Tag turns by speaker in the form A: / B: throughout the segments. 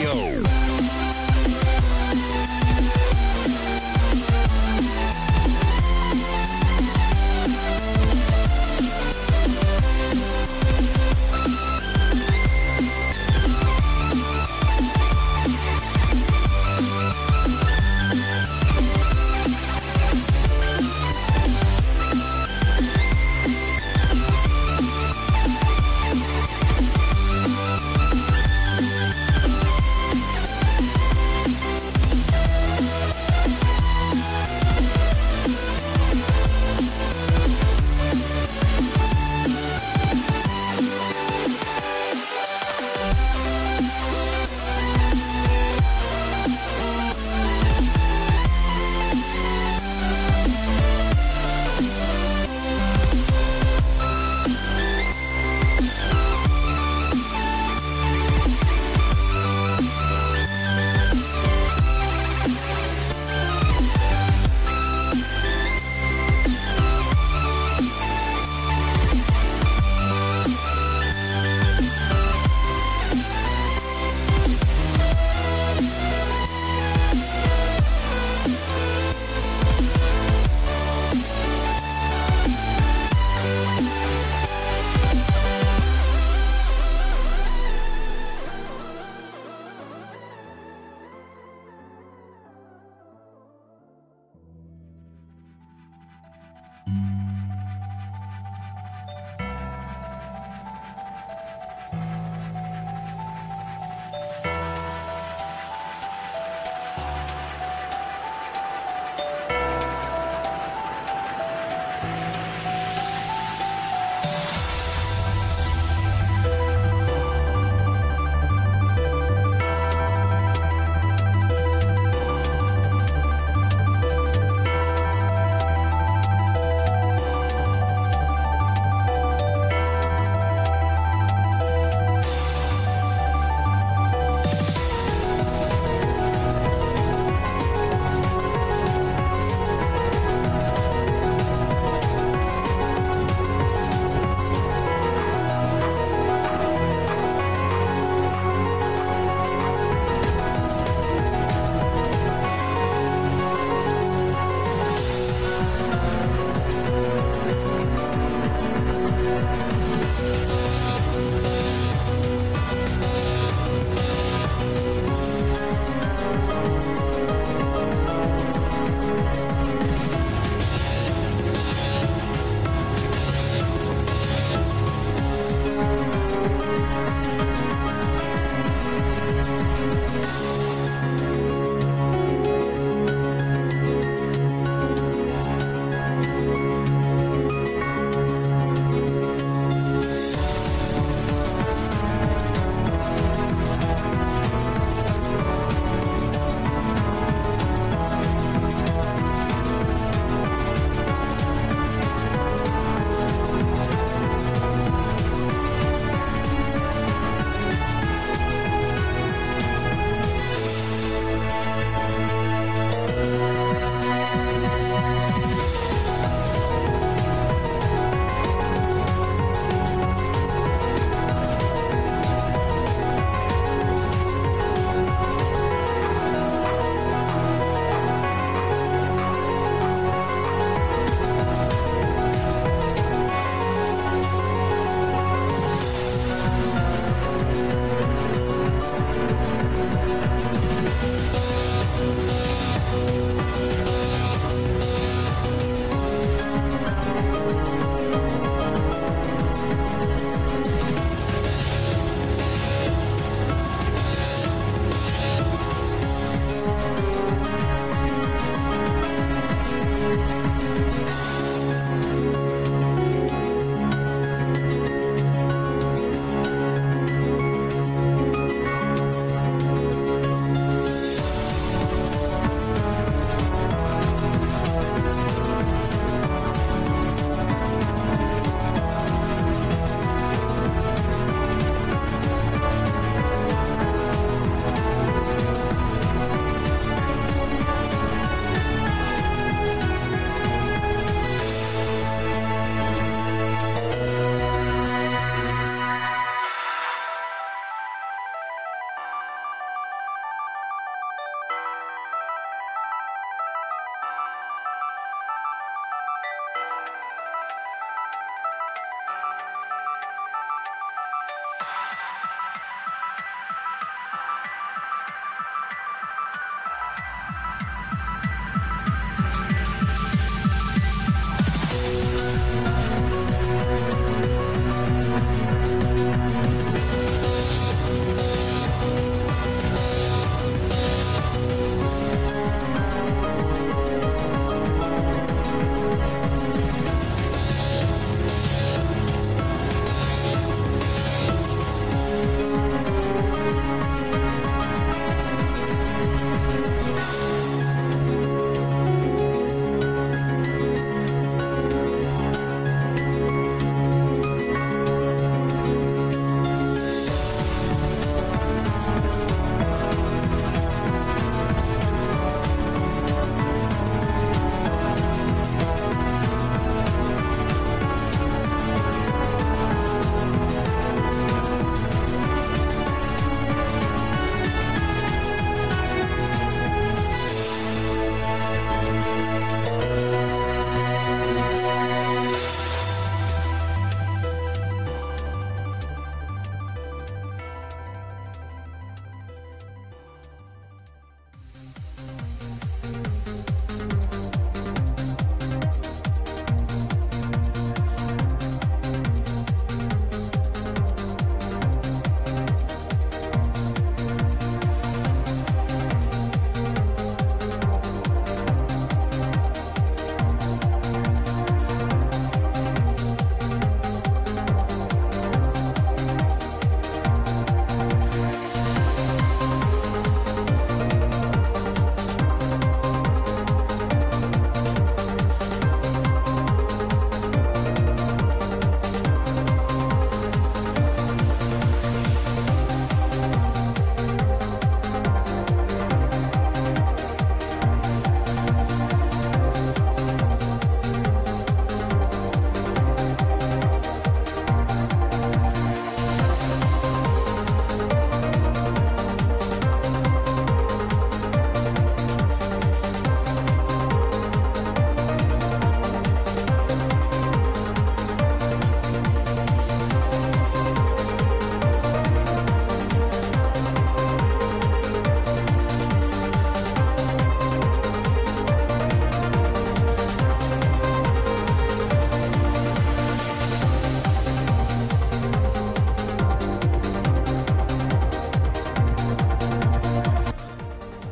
A: Radio.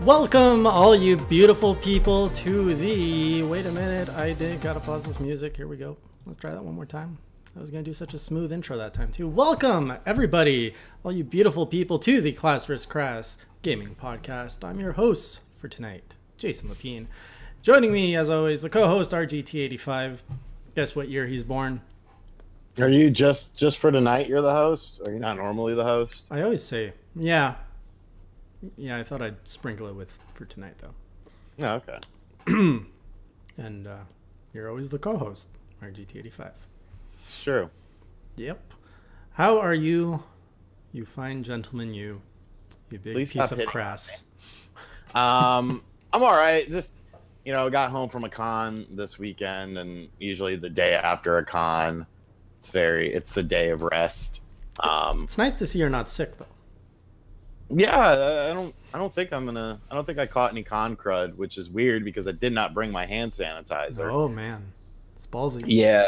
A: Welcome, all you beautiful people, to the... Wait a minute, gotta pause this music. Here we go. Let's try that one more time. I was gonna do such a smooth intro that time too. Welcome, everybody, all you beautiful people, to the Class vs. Crass Gaming Podcast. I'm your host for tonight, Jason Lapine. Joining me, as always, the co-host RGT85. Guess what year he's born?
B: Are you just for tonight you're the host? Are you not normally the host?
A: I always say, yeah. Yeah, I thought I'd sprinkle it with for tonight, though.
B: Oh, okay.
A: And you're always the co-host, RGT85.
B: It's true.
A: Yep. How are you, you fine gentleman, you big
B: Please
A: piece
B: stop
A: of crass?
B: I'm all right. Just, got home from a con this weekend, and usually the day after a con, it's the day of rest.
A: It's nice to see you're not sick, though.
B: Yeah, I don't think I caught any con crud, which is weird because I did not bring my hand sanitizer.
A: Oh man, it's ballsy.
B: Yeah,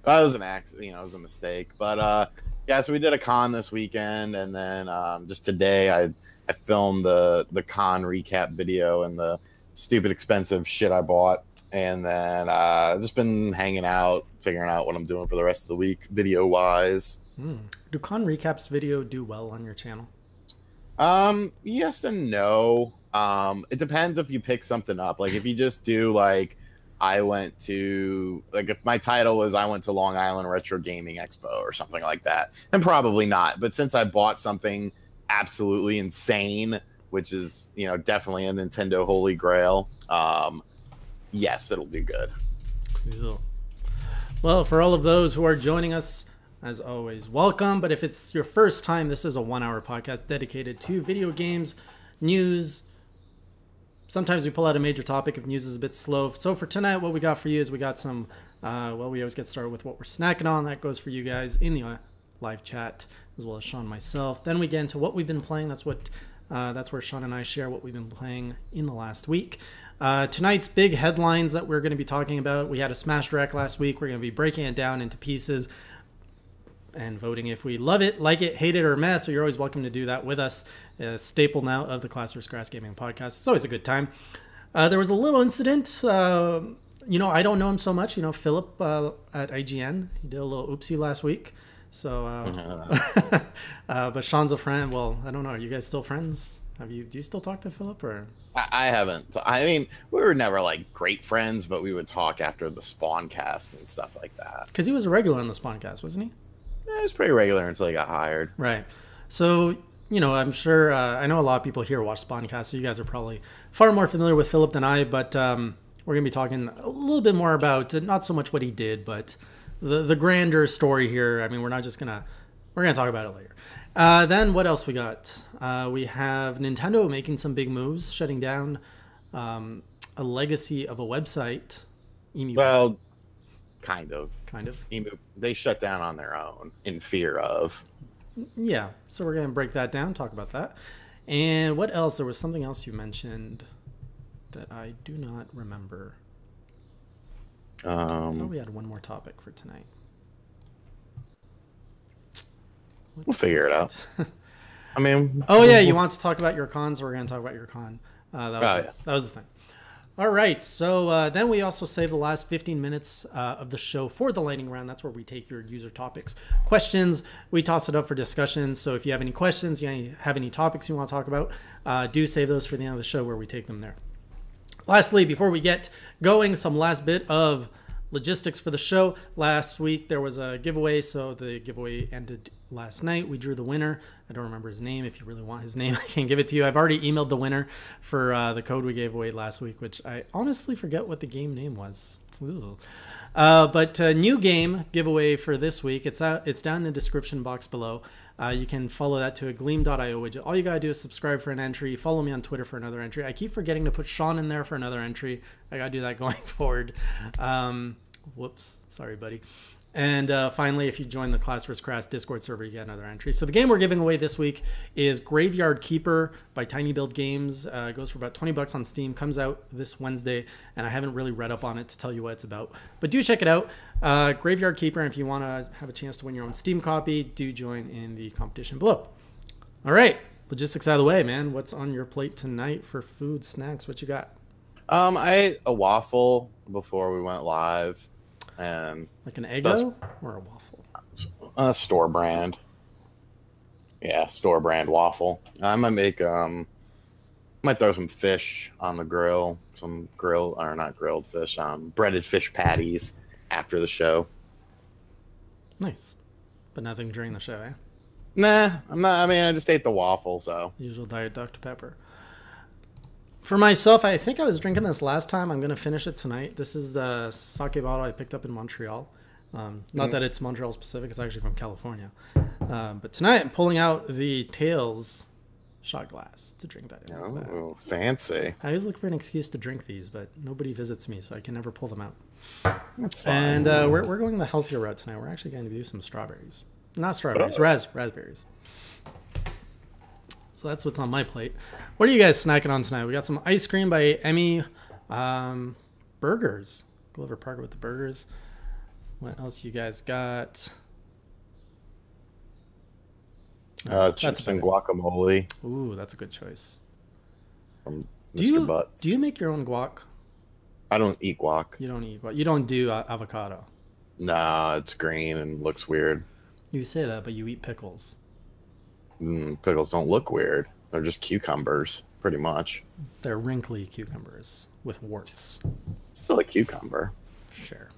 B: that was an accident. It was a mistake. But yeah, so we did a con this weekend, and then just today I filmed the con recap video and the stupid expensive shit I bought, and then I've just been hanging out, figuring out what I'm doing for the rest of the week, video wise.
A: Do con recaps video do well on your channel?
B: Yes and no. It depends if you pick something up. Like if you just do if my title was I went to Long Island Retro Gaming Expo or something like that, then probably not. But since I bought something absolutely insane, which is, definitely a Nintendo Holy Grail, yes, it'll do good.
A: Cool. Well, for all of those who are joining us, as always, welcome. But if it's your first time, this is a 1-hour podcast dedicated to video games, news. Sometimes we pull out a major topic if news is a bit slow. So for tonight, what we got for you is we got some, we always get started with what we're snacking on. That goes for you guys in the live chat, as well as Sean and myself. Then we get into what we've been playing. That's where Sean and I share what we've been playing in the last week. Tonight's big headlines that we're going to be talking about. We had a Smash Direct last week. We're going to be breaking it down into pieces and voting if we love it, like it, hate it, or mess. So you're always welcome to do that with us. A staple now of the Class vs. Crass Gaming Podcast. It's always a good time. There was a little incident. I don't know him so much. Filip at IGN. He did a little oopsie last week. So, but Sean's a friend. Well, I don't know. Are you guys still friends? Do you still talk to Filip, or?
B: I haven't. I mean, we were never great friends, but we would talk after the Spawncast and stuff like that.
A: Because he was a regular on the Spawncast, wasn't he?
B: Yeah, it was pretty regular until he got hired.
A: Right. So, I'm sure, I know a lot of people here watch Spawncast, so you guys are probably far more familiar with Filip than I, but we're going to be talking a little bit more about, not so much what he did, but the grander story here. I mean, we're going to talk about it later. Then what else we got? We have Nintendo making some big moves, shutting down a legacy of a website.
B: Well, kind of.
A: Emu.
B: They shut down on their own in fear of.
A: Yeah, so we're going to break that down, talk about that. And what else? There was something else you mentioned that I do not remember. I thought we had one more topic for tonight.
B: We'll figure it out. I mean...
A: Oh, yeah, you want to talk about your cons, so we're going to talk about your con. That was the thing. All right, so then we also save the last 15 minutes of the show for the lightning round. That's where we take your user topics, questions. We toss it up for discussion. So if you have any questions, you have any topics you want to talk about, do save those for the end of the show where we take them there. Lastly, before we get going, some last bit of logistics for the show. Last week there was a giveaway, so the giveaway ended last night. We drew the winner. I don't remember his name. If you really want his name, I can give it to you. I've already emailed the winner for the code we gave away last week, which I honestly forget what the game name was. But new game giveaway for this week. It's down in the description box below. You can follow that to a gleam.io widget. All you gotta do is subscribe for an entry. Follow me on Twitter for another entry. I keep forgetting to put Sean in there for another entry. I gotta do that going forward. Whoops, sorry, buddy. And finally, if you join the Class vs. Crass Discord server, you get another entry. So the game we're giving away this week is Graveyard Keeper by Tiny Build Games. It goes for about $20 on Steam. Comes out this Wednesday, and I haven't really read up on it to tell you what it's about. But do check it out. Graveyard Keeper, and if you want to have a chance to win your own Steam copy, do join in the competition below. All right, logistics out of the way, man. What's on your plate tonight for food, snacks? What you got?
B: I ate a waffle before we went live, and
A: Like an Eggo or a waffle?
B: Store brand. Yeah, store brand waffle. I might make might throw some fish on the grill, some not grilled fish, breaded fish patties after the show.
A: Nice, but nothing during the show, eh?
B: Nah, I'm not. I mean, I just ate the waffle, so
A: Usual diet Dr. Pepper. For myself, I think I was drinking this last time. I'm going to finish it tonight. This is the sake bottle I picked up in Montreal. Not that it's Montreal specific. It's actually from California. But tonight I'm pulling out the Tales shot glass to drink that in.
B: oh, fancy.
A: I always look for an excuse to drink these, but nobody visits me, so I can never pull them out.
B: That's fine.
A: And we're going the healthier route tonight. We're actually going to do some strawberries. Not strawberries, raspberries. So that's what's on my plate. What are you guys snacking on tonight? We got some ice cream by Emmy. Burgers. Glover Parker with the burgers. What else you guys got?
B: Chips and guacamole.
A: Ooh, that's a good choice.
B: From Mr. Butts.
A: Do you make your own guac?
B: I don't eat guac.
A: You don't eat guac. You don't do avocado.
B: Nah, it's green and looks weird.
A: You say that, but you eat pickles.
B: Pickles don't look weird. They're just cucumbers, pretty much.
A: They're wrinkly cucumbers with warts.
B: Still a cucumber.
A: Sure.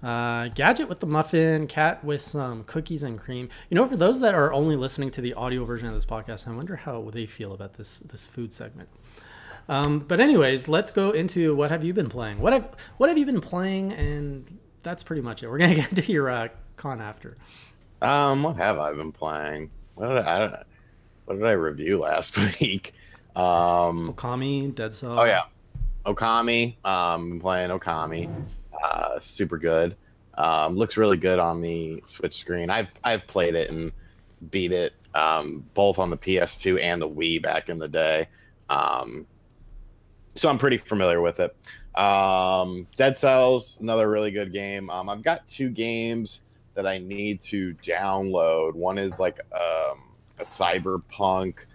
A: Gadget with the muffin, Cat with some cookies and cream. You know, for those that are only listening to the audio version of this podcast, I wonder how they feel about this food segment. But anyways, let's go into what have you been playing? What have you been playing? And that's pretty much it. We're gonna get to your con after.
B: What have I been playing? What did I review last week?
A: Okami, Dead Cell.
B: Oh yeah, Okami. Been playing Okami. Super good. Looks really good on the Switch screen. I've played it and beat it both on the PS2 and the Wii back in the day. So I'm pretty familiar with it. Dead Cells, another really good game. I've got 2 games that I need to download. One is like a cyberpunk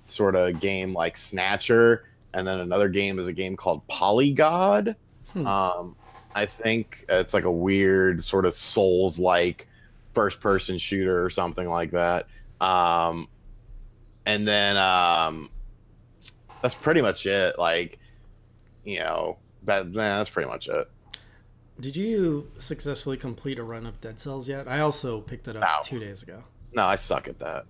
B: sort of game like Snatcher, and then another game is a game called Polygod. I think it's like a weird sort of Souls-like first-person shooter or something like that. And then that's pretty much it. Like, that's pretty much it.
A: Did you successfully complete a run of Dead Cells yet? I also picked it up 2 days ago.
B: No, I suck at that.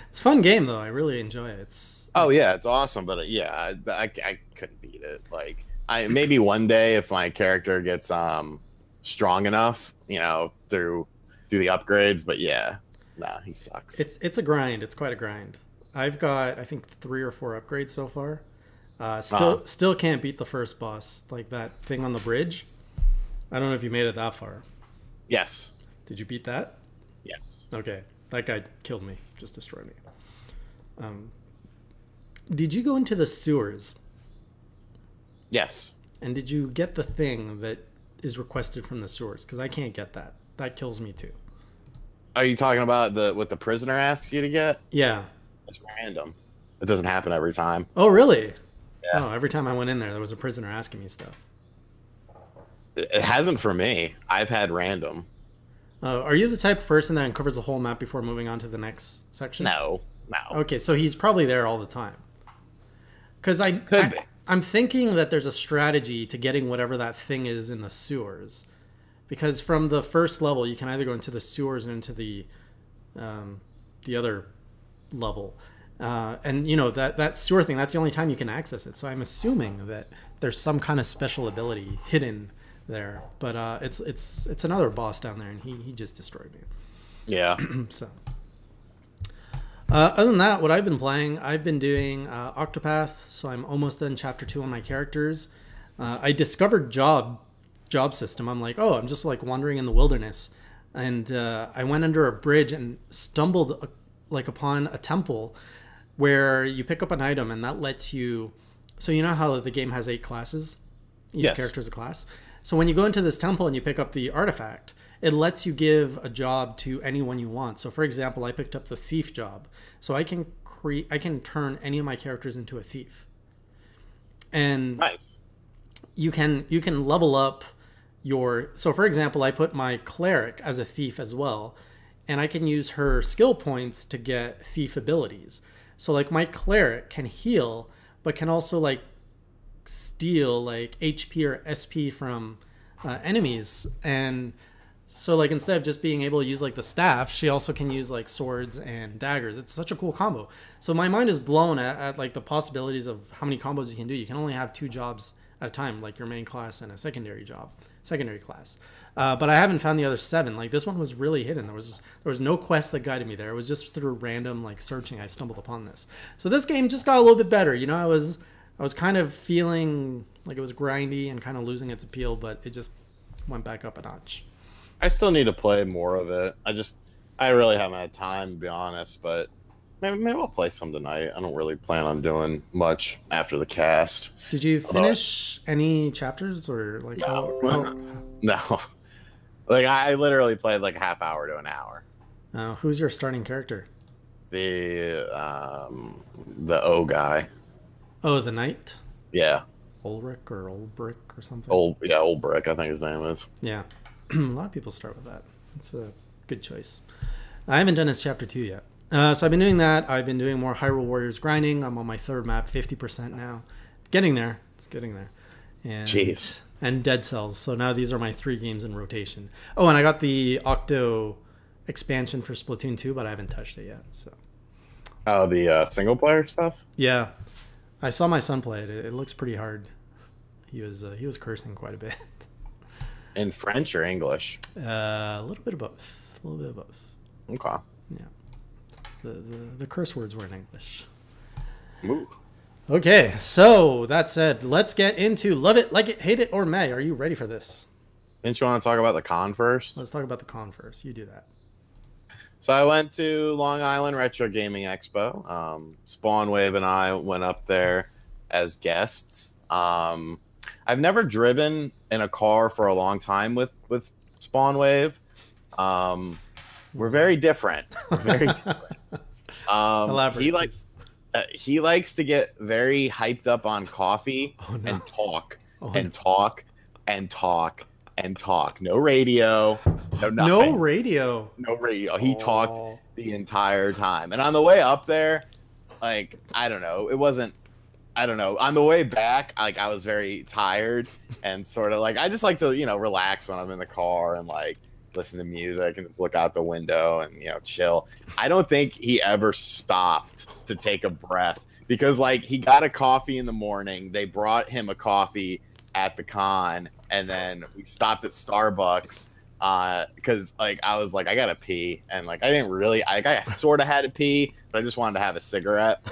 A: It's a fun game, though. I really enjoy it. It's
B: awesome, but I couldn't beat it. Like, maybe one day if my character gets strong enough, through the upgrades. But he sucks.
A: It's a grind. It's quite a grind. I've got, I think, 3 or 4 upgrades so far. Still can't beat the first boss, like that thing on the bridge. I don't know if you made it that far.
B: Yes.
A: Did you beat that?
B: Yes.
A: Okay. That guy killed me. Just destroyed me. Did you go into the sewers?
B: Yes.
A: And did you get the thing that is requested from the sewers? Because I can't get that. That kills me too.
B: Are you talking about what the prisoner asks you to get?
A: Yeah.
B: It's random. It doesn't happen every time.
A: Oh, really?
B: Yeah.
A: Oh, every time I went in there was a prisoner asking me stuff.
B: It hasn't for me. I've had random.
A: Are you the type of person that uncovers the whole map before moving on to the next section?
B: No.
A: Okay, so he's probably there all the time. Because I'm thinking that there's a strategy to getting whatever that thing is in the sewers. Because from the first level, you can either go into the sewers and into the other level. And, that sewer thing, that's the only time you can access it. So I'm assuming that there's some kind of special ability hidden there. But it's another boss down there, and he just destroyed me.
B: Yeah.
A: So... other than that, what I've been playing, I've been doing Octopath, so I'm almost done chapter 2 on my characters. I discovered job system. I'm like, I'm just like wandering in the wilderness, and I went under a bridge and stumbled upon a temple where you pick up an item, and that lets you. So you know how the game has 8 classes, each character is a class. So when you go into this temple and you pick up the artifact, it lets you give a job to anyone you want. So for example, I picked up the thief job. So I can turn any of my characters into a thief. And
B: nice.
A: You can level up your, so for example, I put my cleric as a thief as well, and I can use her skill points to get thief abilities. So like my cleric can heal, but can also like steal like HP or SP from enemies. And so like instead of just being able to use like the staff, she also can use like swords and daggers. It's such a cool combo. So my mind is blown at like the possibilities of how many combos you can do. You can only have 2 jobs at a time, like your main class and a secondary class. But I haven't found the other 7. Like this one was really hidden. There was no quest that guided me there. It was just through random like searching I stumbled upon this. So this game just got a little bit better. You know, I was kind of feeling like it was grindy and kind of losing its appeal, but it just went back up a notch.
B: I still need to play more of it. I really haven't had time, to be honest, but maybe I'll play some tonight. I don't really plan on doing much after the cast.
A: Did you finish any chapters or like
B: no. No. Like I literally played like a half hour to an hour.
A: Who's your starting character?
B: The O guy.
A: Oh, the knight?
B: Yeah.
A: Ulrich or Ulbrich or something?
B: Ulbrich, I think his name is.
A: Yeah. A lot of people start with that. It's a good choice. I haven't done his chapter 2 yet. So I've been doing that. I've been doing more Hyrule Warriors grinding. I'm on my 3rd map, 50% now. It's getting there. And,
B: jeez.
A: And Dead Cells. So now these are my 3 games in rotation. Oh, and I got the Octo expansion for Splatoon 2, but I haven't touched it yet. So.
B: Oh, the single player stuff?
A: Yeah. I saw my son play it. It looks pretty hard. He was cursing quite a bit.
B: In French or English?
A: A little bit of both.
B: Okay.
A: Yeah. The curse words were in English.
B: Ooh.
A: Okay, so that said, let's get into Love It, Like It, Hate It, or May. Are you ready for this?
B: Didn't you want to talk about the con first?
A: Let's talk about the con first. You do that.
B: So I went to Long Island Retro Gaming Expo. Spawnwave and I went up there as guests. I've never driven in a car for a long time with Spawnwave. We're very different.
A: Elaborate,
B: he likes to get very hyped up on coffee and talk and talk and talk and talk. No radio, no nothing.
A: No radio.
B: He talked the entire time. And on the way up there, like, I don't know. On the way back, like, I was very tired and sort of like, I just like to, relax when I'm in the car and like listen to music and just look out the window and, chill. I don't think he ever stopped to take a breath because like he got a coffee in the morning. They brought him a coffee at the con and then we stopped at Starbucks because like I was like, I gotta pee. And like, I sort of had to pee, but I just wanted to have a cigarette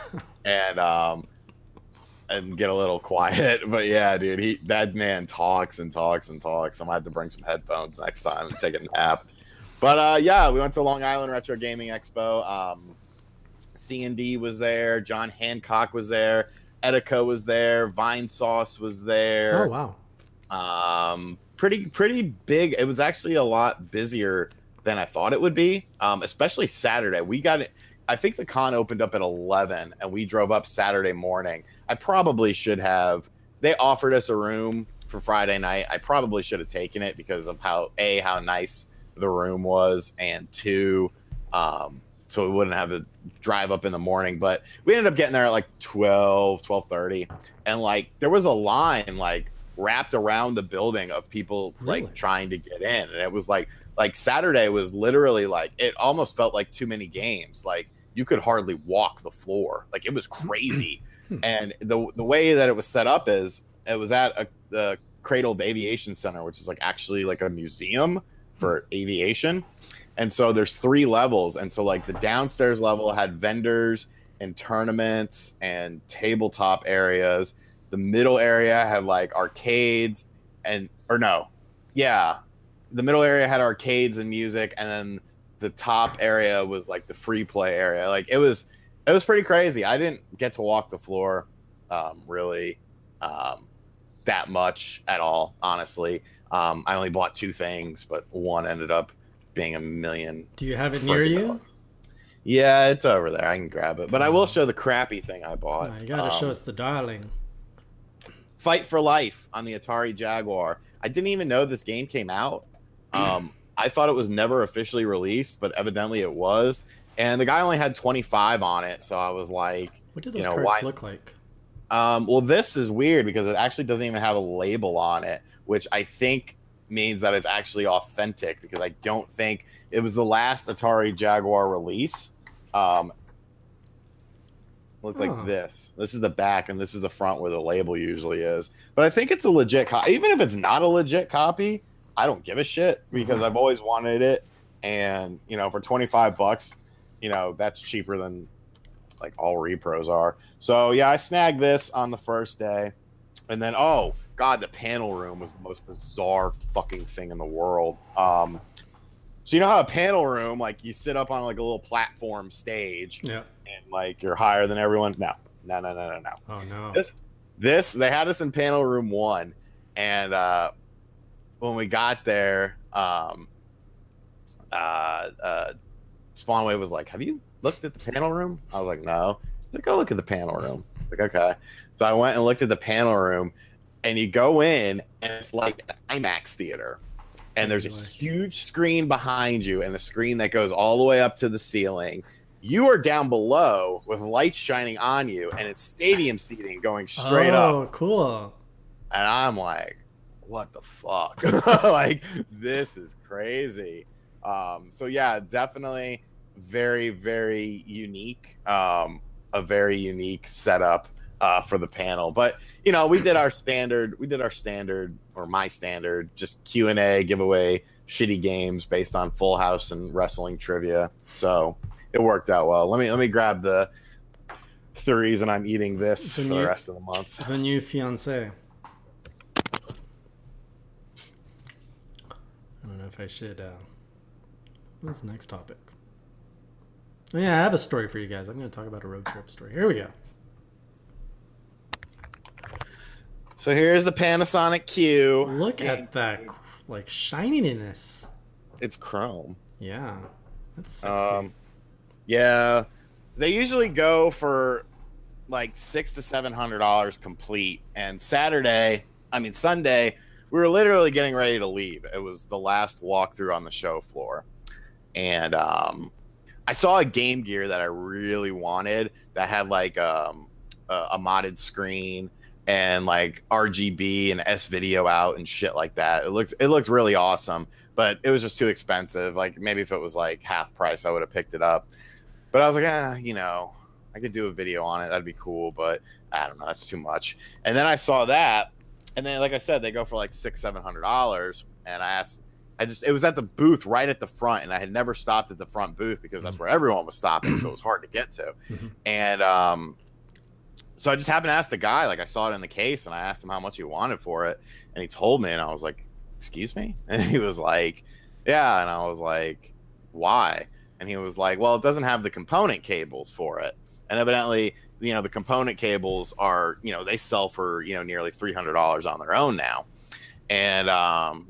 B: and get a little quiet. But yeah, dude, that man talks and talks and talks. I'm gonna have to bring some headphones next time and take a nap. But yeah, we went to Long Island Retro Gaming Expo. C&D was there, John Hancock was there, Etika was there, Vine Sauce was there.
A: Oh wow.
B: Pretty big. It was actually a lot busier than I thought it would be. Especially Saturday. I think the con opened up at 11 and we drove up Saturday morning. I probably should have. They offered us a room for Friday night. I probably should have taken it because of how nice the room was, and 2, so we wouldn't have to drive up in the morning. But we ended up getting there at like 12:30, and like there was a line like wrapped around the building of people like trying to get in, and it was like Saturday was literally like it almost felt like too many games. Like you could hardly walk the floor. Like it was crazy. And the way that it was set up is it was at the Cradle of Aviation Center, which is like actually like a museum for aviation. And so there's 3 levels. And so like the downstairs level had vendors and tournaments and tabletop areas. The middle area had like arcades the middle area had arcades and music. And then the top area was like the free play area. Like it was pretty crazy. I didn't get to walk the floor really that much at all, honestly. I only bought 2 things, but one ended up being $1 million.
A: Do you have it near you?
B: Yeah, it's over there. I can grab it. But I will show the crappy thing I bought.
A: Oh, you gotta show us the darling.
B: Fight for Life on the Atari Jaguar. I didn't even know this game came out. I thought it was never officially released, but evidently it was. And the guy only had 25 on it, so I was like,
A: what do those cards look like?
B: Well, this is weird because it actually doesn't even have a label on it, which I think means that it's actually authentic, because I don't think it was the last Atari Jaguar release. Look like this. This is the back, and this is the front where the label usually is. But I think it's a legit copy. Even if it's not a legit copy, I don't give a shit, because I've always wanted it. And, you know, for 25 bucks, you know, that's cheaper than like all repros are. So yeah, I snagged this on the first day. And then, oh God, the panel room was the most bizarre fucking thing in the world. So you know how a panel room, like you sit up on like a little platform stage,
A: yeah,
B: and like you're higher than everyone? No.
A: Oh no.
B: This they had us in panel room 1, and when we got there, Spawnwave was like, "Have you looked at the panel room?" I was like, "No." He's like, "Go look at the panel room." I was like, okay. So I went and looked at the panel room, and you go in, and it's like an IMAX theater. And there's a huge screen behind you, and a screen that goes all the way up to the ceiling. You are down below with lights shining on you, and it's stadium seating going straight up.
A: Oh, cool.
B: And I'm like, what the fuck? Like, this is crazy. So yeah, definitely very, very unique. A very unique setup for the panel. But you know, we did our standard, or my standard, just Q&A, giveaway shitty games based on Full House and wrestling trivia. So it worked out well. Let me grab the reason I'm eating this for the rest of the month.
A: The new fiance. I don't know if I should. What's the next topic? Oh, yeah, I have a story for you guys. I'm going to talk about a road trip story. Here we go.
B: So here's the Panasonic Q.
A: Look at that, like, shininess.
B: It's chrome.
A: Yeah, that's sexy.
B: Yeah, they usually go for like $600 to $700 complete. And Sunday, we were literally getting ready to leave. It was the last walkthrough on the show floor, and I saw a Game Gear that I really wanted that had like a modded screen and like RGB and S-video out and shit like that. It looked really awesome, but it was just too expensive. Like, maybe if it was like half price, I would have picked it up. But I was like, you know, I could do a video on it. That'd be cool, but I don't know, that's too much. And then I saw that, and then, like I said, they go for like $600-700. And it was at the booth right at the front, and I had never stopped at the front booth because that's where everyone was stopping, so it was hard to get to. And so I just happened to ask the guy, like, I saw it in the case, and I asked him how much he wanted for it, and he told me, and I was like, excuse me? And he was like, yeah, and I was like, why? And he was like, well, it doesn't have the component cables for it. And evidently, you know, the component cables are, you know, they sell for, you know, nearly $300 on their own now, and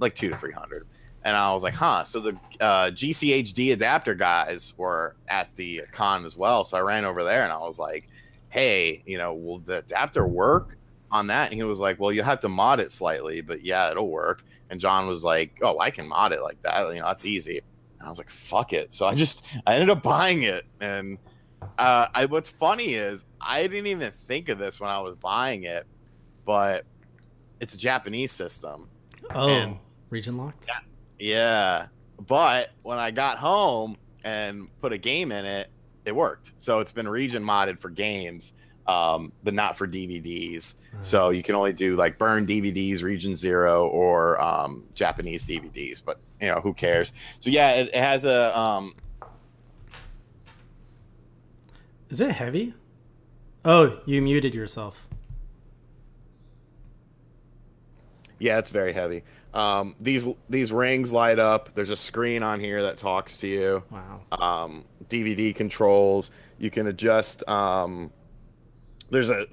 B: like $200 to $300. And I was like, huh. So the GCHD adapter guys were at the con as well. So I ran over there, and I was like, hey, you know, will the adapter work on that? And he was like, well, you'll have to mod it slightly, but yeah, it'll work. And John was like, oh, I can mod it like that. You know, that's easy. And I was like, fuck it. So I ended up buying it. And what's funny is I didn't even think of this when I was buying it, but it's a Japanese system.
A: Oh, and region locked?
B: Yeah. But when I got home and put a game in it, it worked. So it's been region modded for games, but not for DVDs. So you can only do like burn DVDs, region 0, or Japanese DVDs. But you know, who cares? So yeah, it has a.
A: Is it heavy? Oh, you muted yourself.
B: Yeah, it's very heavy. These rings light up. There's a screen on here that talks to you.
A: Wow.
B: DVD controls. You can adjust There's a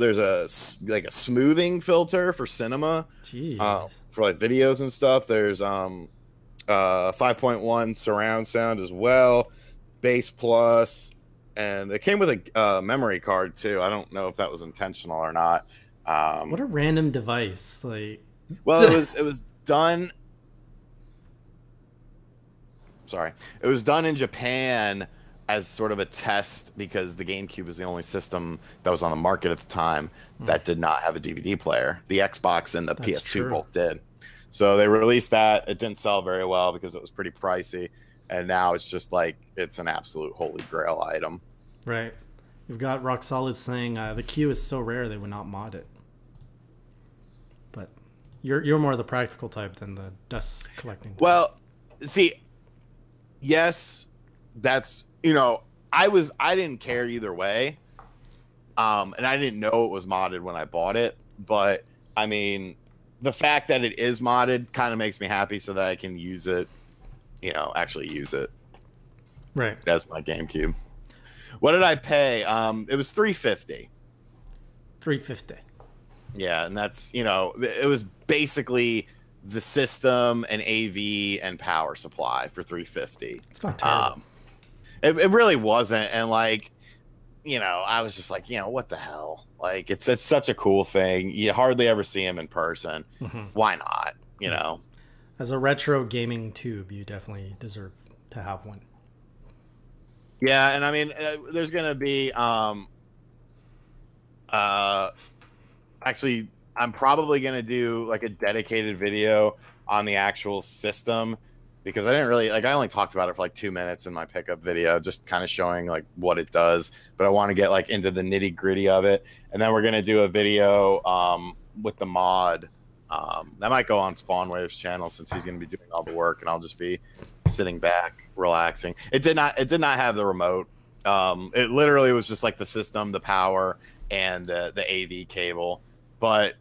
B: like a smoothing filter for cinema, for like videos and stuff. There's 5.1 surround sound as well, bass plus, and it came with a memory card too. I don't know if that was intentional or not.
A: What a random device! Like,
B: well, it was done. Sorry, it was done in Japan as sort of a test because the GameCube was the only system that was on the market at the time that did not have a DVD player. The Xbox and the PS2 both did. So they released that. It didn't sell very well because it was pretty pricey. And now it's just like, it's an absolute holy grail item.
A: Right. You've got Rock Solid saying the Q is so rare they would not mod it. But you're more the practical type than the dust collecting type.
B: Well, see, yes, that's... You know, I didn't care either way, and I didn't know it was modded when I bought it. But I mean, the fact that it is modded kind of makes me happy, so that I can use it. You know, actually use it.
A: Right.
B: As my GameCube. What did I pay? It was $350.
A: $350.
B: Yeah, and that's, you know, it was basically the system and AV and power supply for $350.
A: It's not terrible.
B: It really wasn't, and like, you know, I was just like, you know, what the hell? Like, it's such a cool thing. You hardly ever see them in person. Why not? You know,
A: as a retro gaming tube, you definitely deserve to have one.
B: Yeah, and I mean, there's gonna be actually, I'm probably gonna do like a dedicated video on the actual system. Because I didn't really, like, I only talked about it for like 2 minutes in my pickup video, just kind of showing like what it does. But I want to get like into the nitty gritty of it. And then we're going to do a video with the mod. That might go on Spawnwave's channel since he's going to be doing all the work and I'll just be sitting back, relaxing. It did not have the remote. It literally was just like the system, the power, and the AV cable. But,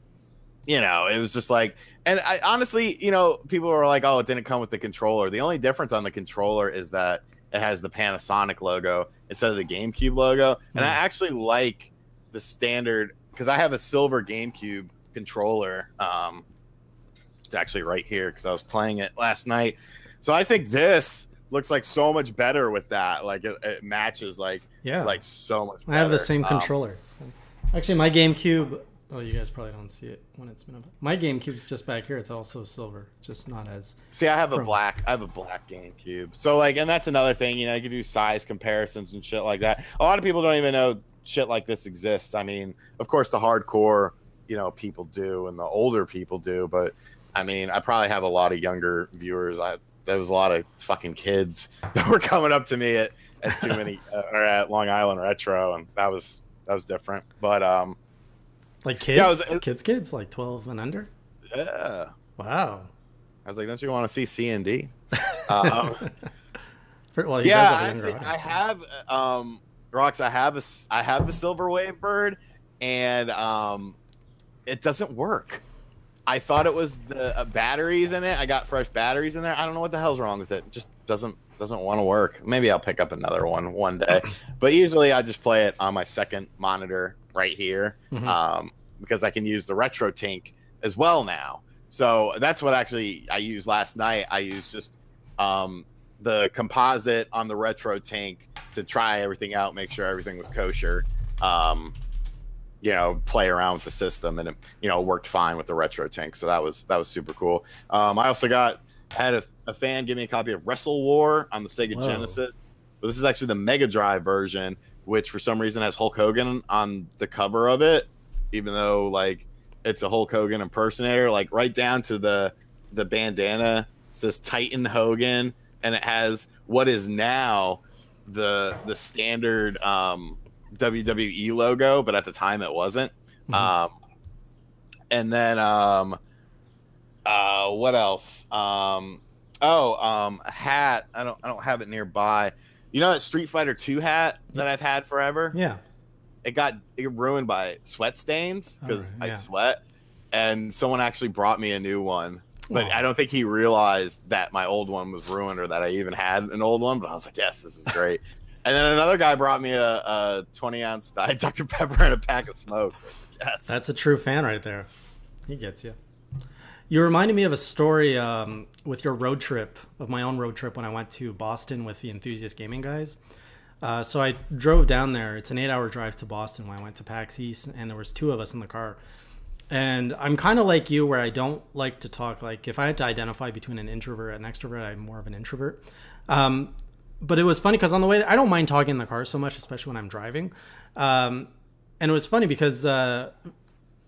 B: you know, it was just like, and I honestly, you know, people were like, oh, it didn't come with the controller. The only difference on the controller is that it has the Panasonic logo instead of the GameCube logo. And I actually like the standard, because I have a silver GameCube controller. It's actually right here because I was playing it last night. So I think this looks like so much better with that. Like it matches like so much better.
A: I have the same controller. So. Actually, my GameCube... Oh, you guys probably don't see it when it's been up. My GameCube's just back here. It's also silver, just not as.
B: See, I have a black GameCube. So like, and that's another thing. You know, you can do size comparisons and shit like that. A lot of people don't even know shit like this exists. I mean, of course, the hardcore, you know, people do, and the older people do. But I mean, I probably have a lot of younger viewers. There was a lot of fucking kids that were coming up to me at too many or at Long Island Retro, and that was different. But
A: like kids, kids, like 12 and under.
B: Yeah.
A: Wow.
B: I was like, don't you want to see C&D?
A: Well,
B: yeah, actually, I have Rox. I have the Silver Wave Bird, and it doesn't work. I thought it was the batteries in it. I got fresh batteries in there. I don't know what the hell's wrong with it. It just doesn't want to work. Maybe I'll pick up another one day. But usually I just play it on my second monitor right here, because I can use the Retro Tink as well now. So that's what actually I used last night. I used just the composite on the Retro Tink to try everything out, make sure everything was kosher. You know, play around with the system, and it, you know, worked fine with the Retro Tink. So that was super cool. I also had a fan give me a copy of Wrestle War on the Sega Genesis. But this is actually the Mega Drive version, which for some reason has Hulk Hogan on the cover of it, even though like it's a Hulk Hogan impersonator, like right down to the bandana. It says Titan Hogan, and it has what is now the standard WWE logo, but at the time it wasn't. And then what else? A hat. I don't have it nearby. You know that Street Fighter 2 hat that I've had forever?
A: Yeah.
B: It got ruined by sweat stains because I sweat, and someone actually brought me a new one. But I don't think he realized that my old one was ruined or that I even had an old one. But I was like, yes, this is great. And then another guy brought me a 20-ounce Diet Dr. Pepper and a pack of smokes. I was like, yes.
A: That's a true fan right there. He gets you. You reminded me of a story with your road trip, of my own road trip when I went to Boston with the Enthusiast Gaming guys. So I drove down there. It's an 8-hour drive to Boston when I went to PAX East, and there was 2 of us in the car. And I'm kind of like you, where I don't like to talk. Like, if I had to identify between an introvert and an extrovert, I'm more of an introvert. But it was funny because on the way, I don't mind talking in the car so much, especially when I'm driving. And it was funny because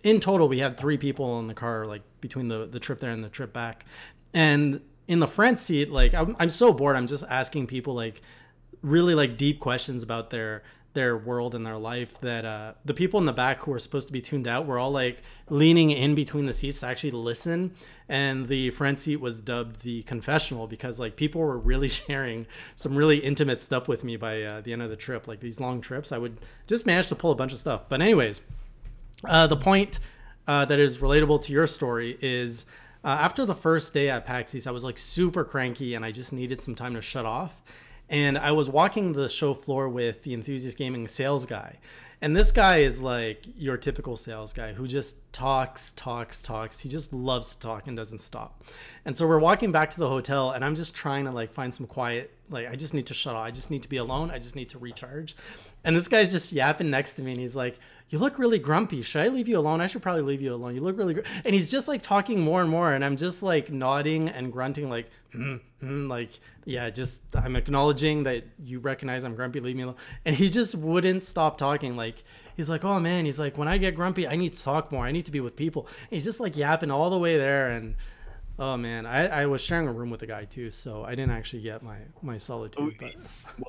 A: in total, we had 3 people in the car, like between the trip there and the trip back. And in the front seat, like I'm so bored. I'm just asking people like really like deep questions about their world and their life, that the people in the back who were supposed to be tuned out were all like leaning in between the seats to actually listen. And the front seat was dubbed the confessional because like people were really sharing some really intimate stuff with me by the end of the trip. Like these long trips, I would just manage to pull a bunch of stuff. But anyways, the point that is relatable to your story is after the first day at PAX East, I was like super cranky and I just needed some time to shut off. And I was walking the show floor with the Enthusiast Gaming sales guy. And this guy is like your typical sales guy who just talks. He just loves to talk and doesn't stop. And so we're walking back to the hotel and I'm just trying to like find some quiet. Like, I just need to shut off. I just need to be alone. I just need to recharge. And this guy's just yapping next to me and he's like, you look really grumpy. Should I leave you alone? I should probably leave you alone. You look really And he's just like talking more and more. And I'm just like nodding and grunting like, like, yeah, just I'm acknowledging that you recognize I'm grumpy. Leave me alone. And he just wouldn't stop talking. Like, he's like, oh man, he's like, when I get grumpy, I need to talk more. I need to be with people. And he's just like yapping all the way there. And oh man, I was sharing a room with a guy too, so I didn't actually get my solitude. But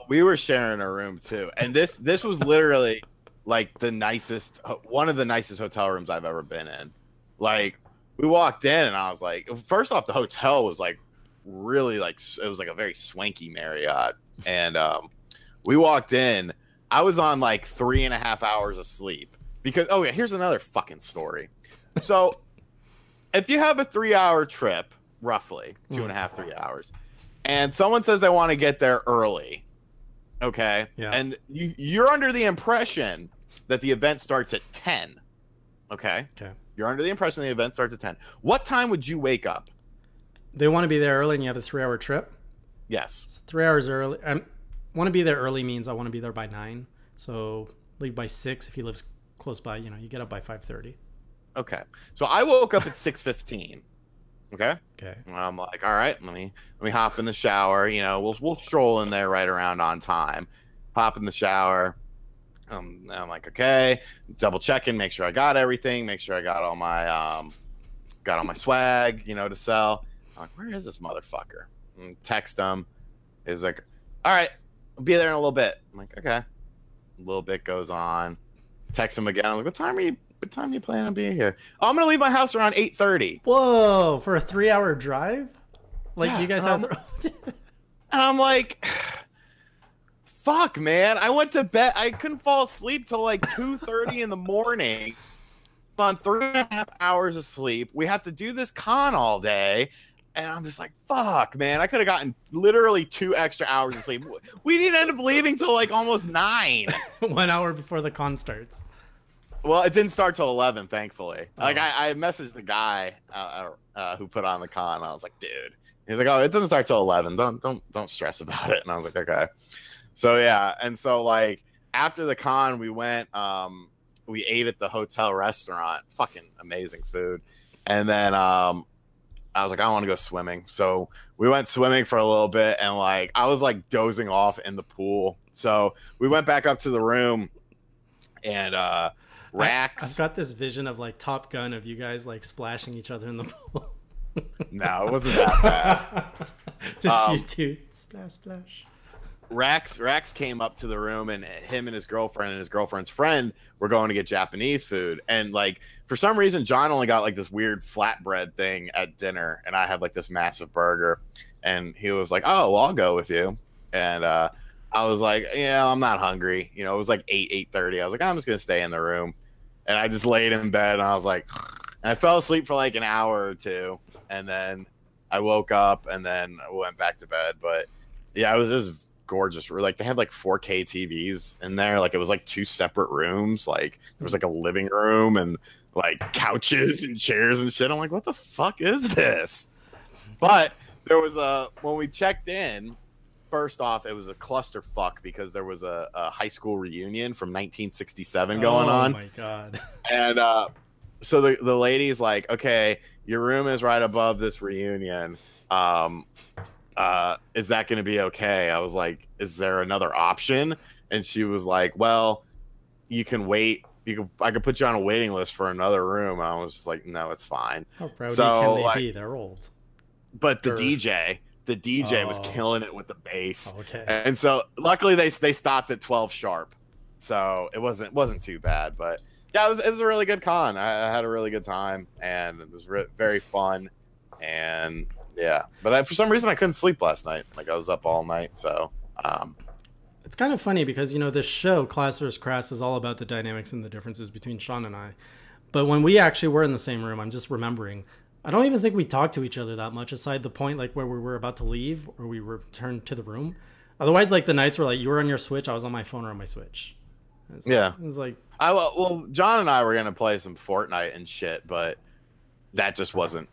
B: we were sharing a room too, and this was literally like one of the nicest hotel rooms I've ever been in. Like, we walked in and I was like, first off, the hotel was like really like, it was like a very swanky Marriott, and we walked in. I was on like 3.5 hours of sleep because here's another fucking story. So if you have a 3-hour trip, roughly 2.5, 3 hours, and someone says they want to get there early, okay,
A: yeah,
B: and you're under the impression that the event starts at 10, okay, you're under the impression the event starts at 10. What time would you wake up?
A: They want to be there early, and you have a 3-hour trip.
B: Yes,
A: so 3 hours early. I want to be there early means I want to be there by 9. So leave by 6 if he lives close by. You know, you get up by 5:30.
B: Okay, so I woke up at 6:15. Okay.
A: And
B: I'm like, all right, let me hop in the shower. You know, we'll stroll in there right around on time. Hop in the shower. I'm like, okay, double checking, make sure I got everything, make sure I got all my swag, you know, to sell. I'm like, where is this motherfucker? And text him. He's like, all right, I'll be there in a little bit. I'm like, okay. A little bit goes on. Text him again. I'm like, what time are you planning on being here? Oh, I'm gonna leave my house around 8:30.
A: Whoa, for a 3-hour drive? Like, yeah, you guys have
B: and I'm like, fuck, man. I went to bed. I couldn't fall asleep till like 2:30 in the morning. I'm on 3.5 hours of sleep. We have to do this con all day. And I'm just like, fuck, man. I could have gotten literally 2 extra hours of sleep. We didn't end up leaving till like almost 9.
A: 1 hour before the con starts.
B: Well, it didn't start till 11, thankfully. Oh. Like, I messaged the guy who put on the con. I was like, dude. He's like, oh, it doesn't start till 11. Don't stress about it. And I was like, okay. So yeah, and so like after the con, we went. We ate at the hotel restaurant. Fucking amazing food. And then I was like, I want to go swimming. So we went swimming for a little bit, and like I was like dozing off in the pool. So we went back up to the room, and Rax.
A: I've got this vision of like Top Gun of you guys like splashing each other in the pool.
B: No, it wasn't that bad.
A: Just you two, splash, splash.
B: Rax came up to the room, and him and his girlfriend's friend were going to get Japanese food. And like for some reason, John only got like this weird flatbread thing at dinner, and I had like this massive burger. And he was like, "Oh, well, I'll go with you." And I was like, "Yeah, I'm not hungry." You know, it was like 8:30. I was like, "I'm just gonna stay in the room," and I just laid in bed, and I was like, and I fell asleep for like an hour or two, and then I woke up, and then I went back to bed. But yeah, it was gorgeous. Like they had like 4K TVs in there. Like it was like 2 separate rooms. Like there was like a living room and like couches and chairs and shit. I'm like, what the fuck is this? But there was when we checked in, first off, it was a clusterfuck because there was a high school reunion from 1967 going on.
A: Oh my god!
B: And so the lady's like, okay, your room is right above this reunion. Is that going to be okay? I was like, is there another option? And she was like, well, you can wait. I could put you on a waiting list for another room. And I was just like, no, it's fine.
A: How proud can they be? They're old.
B: But the DJ was killing it with the bass.
A: Okay.
B: And so luckily they stopped at 12 sharp. So it wasn't too bad, but yeah, it was a really good con. I had a really good time and it was very fun. And yeah, but for some reason I couldn't sleep last night. Like I was up all night. So,
A: it's kind of funny because, this show, Class vs. Crass, is all about the dynamics and the differences between Sean and I. But when we actually were in the same room, I'm just remembering, I don't even think we talked to each other that much aside the point like where we were about to leave or we returned to the room. Otherwise, like the nights were like you were on your Switch, I was on my phone or on my Switch. It was like
B: well, John and I were gonna play some Fortnite and shit, but that just wasn't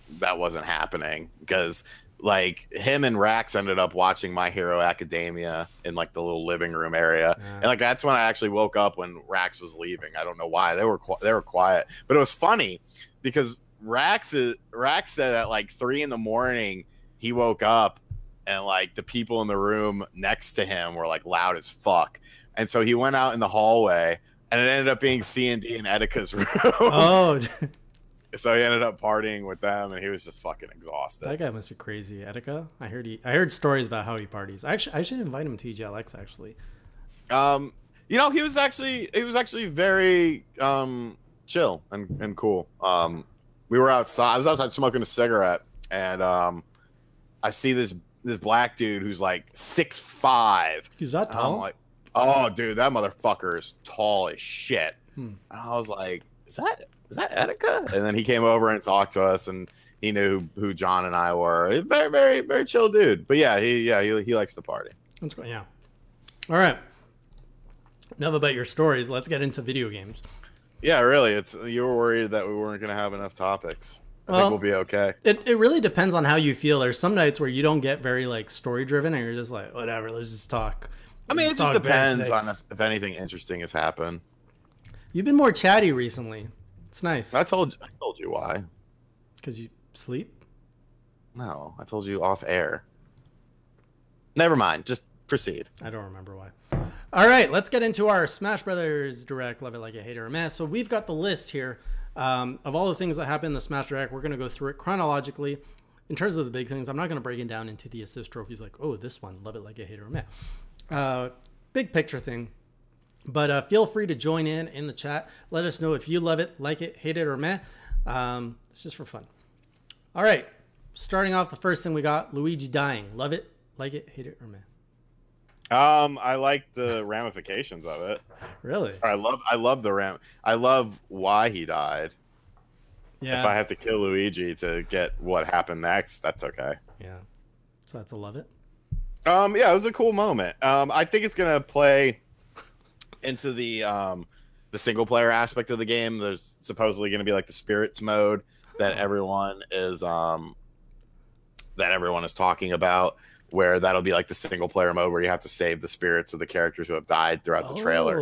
B: happening because like him and Rax ended up watching My Hero Academia in like the little living room area, and like that's when I actually woke up when Rax was leaving. I don't know why they were quiet, but it was funny because Rax said at like 3 a.m. he woke up and like the people in the room next to him were like loud as fuck, and so he went out in the hallway and it ended up being C&D and Etika's room.
A: Oh.
B: So he ended up partying with them, and he was just fucking exhausted.
A: That guy must be crazy. Etika, I heard stories about how he parties. Actually, I should invite him to TGLX. Actually,
B: he was actually very chill and cool. We were outside. I was outside smoking a cigarette, and I see this black dude who's like 6'5".
A: He's that tall?
B: I'm like, oh, dude, that motherfucker is tall as shit. And I was like, is that Etika? And then he came over and talked to us, and he knew who John and I were. He's very, very, very chill dude. But yeah, he likes to party.
A: That's great. Yeah. All right. Enough about your stories. Let's get into video games.
B: Yeah, really. You were worried that we weren't going to have enough topics. I think we'll be okay.
A: It really depends on how you feel. There's some nights where you don't get very like story driven, and you're just like, whatever. Let's just talk.
B: I mean, it just depends on if anything interesting has happened.
A: You've been more chatty recently. It's nice.
B: I told you why.
A: Because you sleep?
B: No, I told you off air. Never mind. Just proceed.
A: I don't remember why. All right, let's get into our Smash Brothers Direct, love it like you hate it or meh. So we've got the list here of all the things that happened in the Smash Direct. We're going to go through it chronologically. In terms of the big things, I'm not going to break it down into the assist trophies like, oh, this one, love it like you hate it or meh. Big picture thing. But feel free to join in the chat. Let us know if you love it, like it, hate it, or meh. It's just for fun. All right. Starting off, the first thing we got, Luigi dying. Love it, like it, hate it, or meh.
B: I like the ramifications of it.
A: Really?
B: I love I love why he died. Yeah. If I have to kill Luigi to get what happened next, that's okay.
A: Yeah. So that's a love it.
B: Yeah, it was a cool moment. I think it's gonna play into the single player aspect of the game. There's supposedly going to be like the spirits mode that everyone is talking about, where that'll be like the single player mode where you have to save the spirits of the characters who have died throughout the trailer.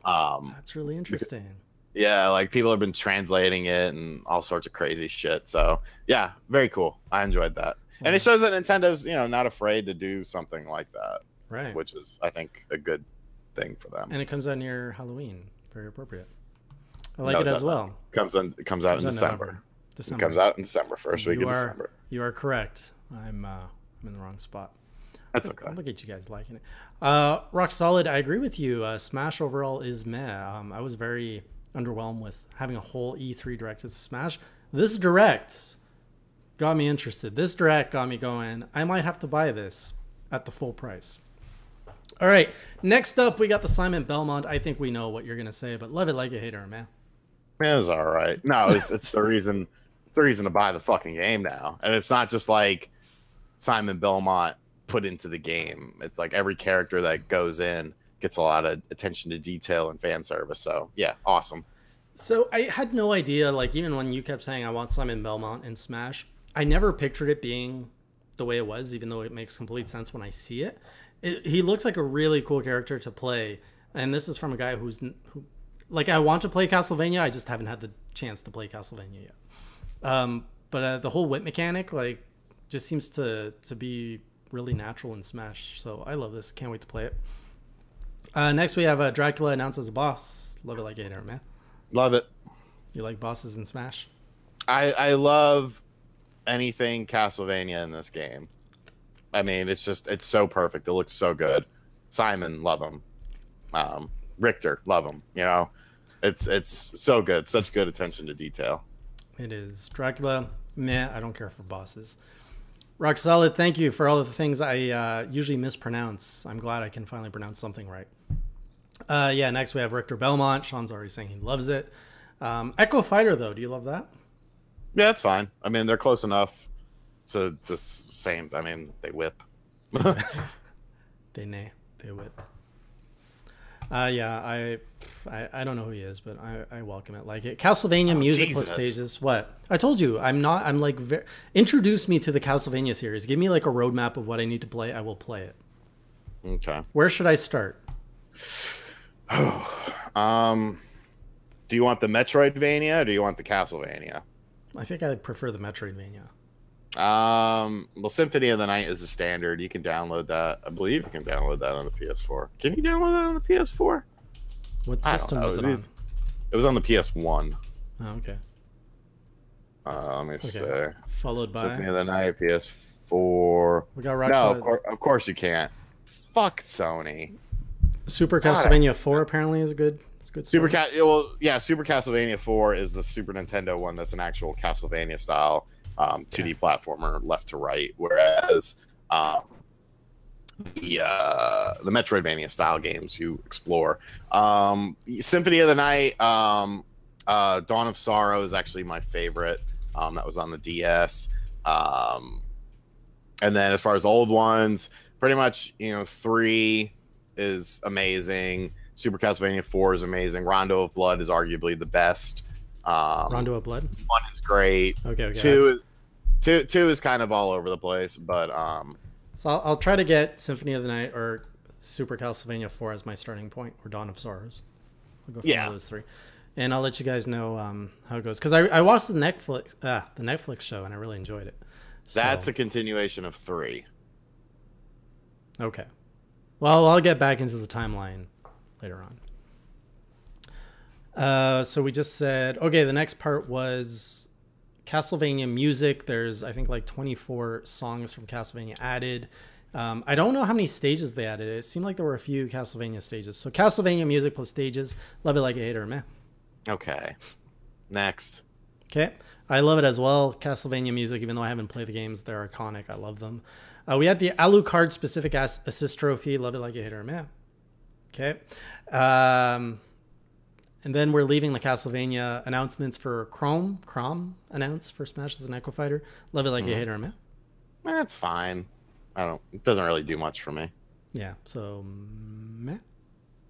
A: That's really interesting.
B: Yeah, like people have been translating it and all sorts of crazy shit. So yeah, very cool. I enjoyed that. And it shows that Nintendo's, not afraid to do something like that.
A: Right.
B: Which is, I think, a good thing for them.
A: And it comes out near Halloween. Very appropriate. I like it as well.
B: It comes out in December. It comes out in December, first week of December.
A: You are correct. I'm in the wrong spot.
B: That's okay.
A: Look at you guys liking it. Rock Solid, I agree with you. Smash overall is meh. I was very underwhelmed with having a whole E3 Direct as Smash. This Direct got me interested. This Direct got me going, I might have to buy this at the full price. All right, next up, we got the Simon Belmont. I think we know what you're going to say, but love it like a hater, man.
B: It was all right. No, it's the reason. It's the reason to buy the fucking game now, and it's not just like Simon Belmont put into the game. It's like every character that goes in gets a lot of attention to detail and fan service. So yeah, awesome.
A: So I had no idea, like, even when you kept saying I want Simon Belmont in Smash, I never pictured it being the way it was, even though it makes complete sense when I see it. He looks like a really cool character to play, and this is from a guy who like, I want to play Castlevania, I just haven't had the chance to play Castlevania yet. But the whole whip mechanic, like, just seems to be really natural in Smash, so I love this. Can't wait to play it. Next we have Dracula announced as a boss. Love it like it, man.
B: Love it.
A: You like bosses in Smash?
B: I love anything Castlevania in this game. I mean, it's so perfect. It looks so good. Simon, love him. Richter, love him. You know, it's so good. Such good attention to detail.
A: It is. Dracula, meh, I don't care for bosses. Rock Solid, thank you for all of the things I usually mispronounce. I'm glad I can finally pronounce something right. Yeah, next we have Richter Belmont. Sean's already saying he loves it. Echo Fighter, though, do you love that?
B: Yeah, that's fine. I mean, they're close enough to the same. I mean, they whip.
A: They whip. Yeah, I don't know who he is, but I welcome it. Like it. Castlevania music plus stages. What? I told you, I'm like, introduce me to the Castlevania series. Give me like a roadmap of what I need to play. I will play it.
B: Okay.
A: Where should I start?
B: Do you want the Metroidvania or do you want the Castlevania?
A: I think I prefer the Metroidvania.
B: Well, Symphony of the Night is a standard. You can download that. I believe you can download that on the PS4. Can you download that on the PS4?
A: What system was it on?
B: It was on the PS1.
A: Oh, okay.
B: Let me see.
A: Followed by
B: Symphony of the Night, PS4.
A: We got Rockstar.
B: No, of course you can't. Fuck Sony.
A: Super Castlevania 4 apparently is good. It's good.
B: Super Castlevania 4 is the Super Nintendo one. That's an actual Castlevania style 2D platformer, left to right. Whereas the Metroidvania style games you explore. Symphony of the Night, Dawn of Sorrow is actually my favorite. That was on the DS. And then as far as the old ones, pretty much 3 is amazing. Super Castlevania 4 is amazing. Rondo of Blood is arguably the best.
A: Rondo of Blood? 1
B: is great.
A: Okay.
B: 2 is kind of all over the place, but
A: so I'll try to get Symphony of the Night or Super Castlevania 4 as my starting point, or Dawn of Sorrows. I'll go for those 3, and I'll let you guys know how it goes, because I watched the Netflix show and I really enjoyed it. So,
B: that's a continuation of 3.
A: Okay. Well, I'll get back into the timeline later on. So we just said, okay, the next part was Castlevania music. There's, I think, like 24 songs from Castlevania added. I don't know how many stages they added. It seemed like there were a few Castlevania stages. So Castlevania music plus stages. Love it like a hater, man.
B: Okay. Next.
A: Okay. I love it as well. Castlevania music, even though I haven't played the games, they're iconic. I love them. We had the Alucard specific assist trophy. Love it like a hater, man. Okay. And then we're leaving the Castlevania announcements for Crom announced for Smash as an Echo Fighter. Love it like a hater, man.
B: That's fine. It doesn't really do much for me.
A: Yeah. So meh.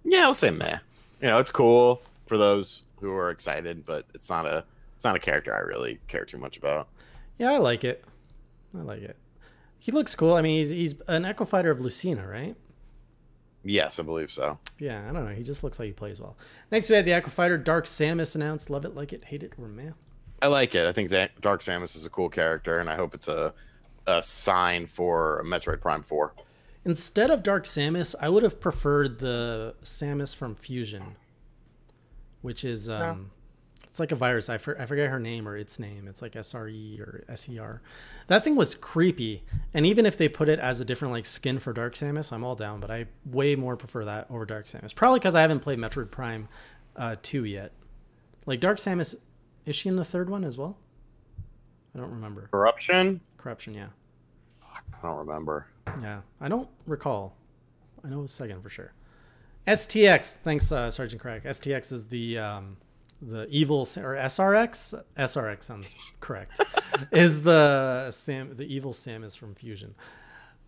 B: Yeah, I'll say meh. It's cool for those who are excited, but it's not a character I really care too much about.
A: Yeah, I like it. He looks cool. I mean, he's an Echo Fighter of Lucina, right?
B: Yes, I believe so.
A: Yeah, I don't know. He just looks like he plays well. Next, we had the Echo Fighter Dark Samus announced. Love it, like it, hate it, or meh.
B: I like it. I think that Dark Samus is a cool character, and I hope it's a sign for Metroid Prime 4.
A: Instead of Dark Samus, I would have preferred the Samus from Fusion, which is it's like a virus. I forget her name or its name. It's like SRE or SER. That thing was creepy. And even if they put it as a different like skin for Dark Samus, I'm all down. But I way more prefer that over Dark Samus. Probably because I haven't played Metroid Prime 2 yet. Like Dark Samus, is she in the third one as well? I don't remember.
B: Corruption,
A: yeah.
B: Fuck, I don't remember.
A: Yeah, I don't recall. I know a second for sure. STX, thanks, Sergeant Craig. STX is the evil, or SRX. SRX sounds correct. Is the evil Samus from Fusion.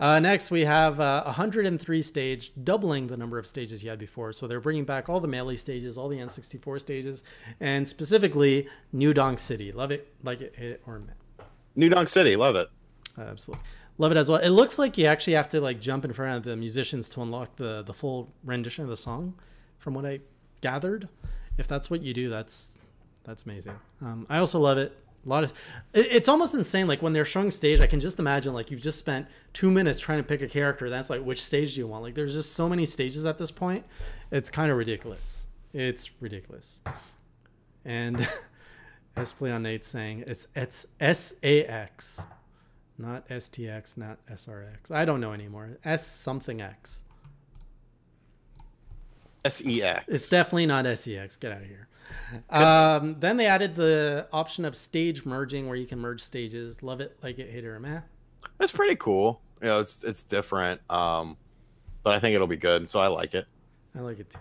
A: Next, we have 103 stage, doubling the number of stages you had before. So they're bringing back all the Melee stages, all the N64 stages, and specifically New Donk City. Love it, like it, hate it, or meh.
B: New Donk City, love it.
A: Absolutely. Love it as well. It looks like you actually have to like jump in front of the musicians to unlock the full rendition of the song, from what I gathered. If that's what you do, that's amazing. I also love it. It's almost insane. Like when they're showing stage, I can just imagine like you've just spent 2 minutes trying to pick a character. That's like, which stage do you want? Like there's just so many stages at this point. It's kind of ridiculous. It's ridiculous. And Espleon Nate saying it's SAX, not STX, not SRX. I don't know anymore. S something X.
B: SEX.
A: It's definitely not SEX. Get out of here. Then they added the option of stage merging, where you can merge stages. Love it, like it, hate it, or meh.
B: That's pretty cool. You know, it's different, but I think it'll be good. So I like it.
A: I like it too.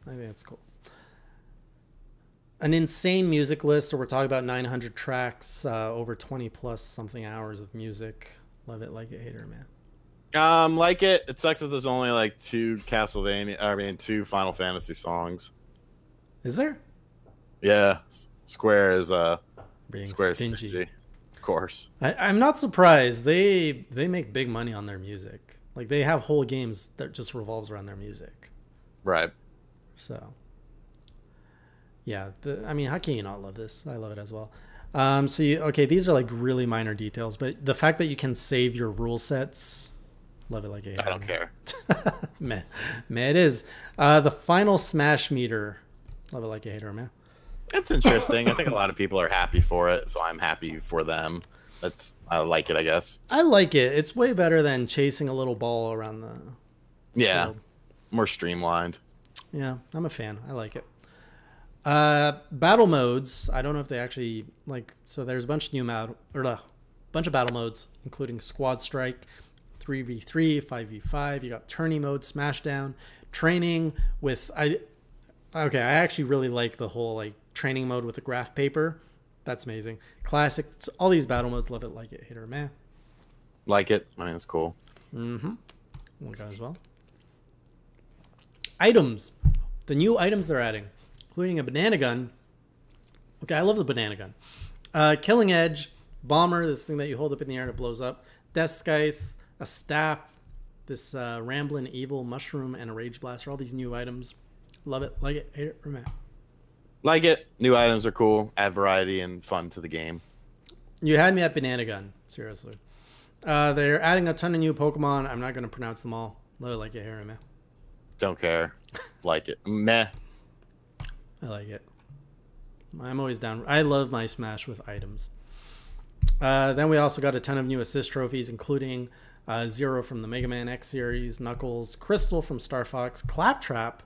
A: I think it's cool. An insane music list. So we're talking about 900 tracks, over 20 plus something hours of music. Love it, like it, hate it, or meh.
B: Like it. It sucks that there's only like two Final Fantasy songs.
A: Is there?
B: Yeah, Square is
A: being
B: Square
A: stingy.
B: Of course.
A: I'm not surprised. They make big money on their music. Like they have whole games that just revolves around their music.
B: Right.
A: So yeah, I mean, how can you not love this? I love it as well. So okay, these are like really minor details, but the fact that you can save your rule sets, love it, like it.
B: I don't care.
A: Meh it is. The final Smash meter, love it, like a hater, man.
B: It's interesting. I think a lot of people are happy for it, so I'm happy for them. I like it, I guess.
A: I like it. It's way better than chasing a little ball around the field.
B: More streamlined.
A: Yeah, I'm a fan. I like it. Battle modes. I don't know if they actually like. So there's a bunch of bunch of battle modes, including Squad Strike, 3v3, 5v5. You got tourney mode, Smashdown, training with I actually really like the whole like training mode with the graph paper. That's amazing. Classic. All these battle modes, love it, like it, hate it, or meh.
B: Like it. I mean, it's cool.
A: Mm-hmm. One guy as well. Items. The new items they're adding, including a banana gun. Okay, I love the banana gun. Killing Edge, bomber, this thing that you hold up in the air and it blows up. Death Skice, a staff, this Ramblin' Evil mushroom, and a Rage Blaster. All these new items. Love it, like it, hate it, or meh. Like
B: it. New items are cool. Add variety and fun to the game.
A: You had me at banana gun, seriously. They're adding a ton of new Pokemon. I'm not going to pronounce them all. Love it, like it, hate it, or meh.
B: Don't care. Like it. Meh.
A: I like it. I'm always down. I love my Smash with items. Then we also got a ton of new assist trophies, including Zero from the Mega Man X series, Knuckles, Crystal from Star Fox, Claptrap,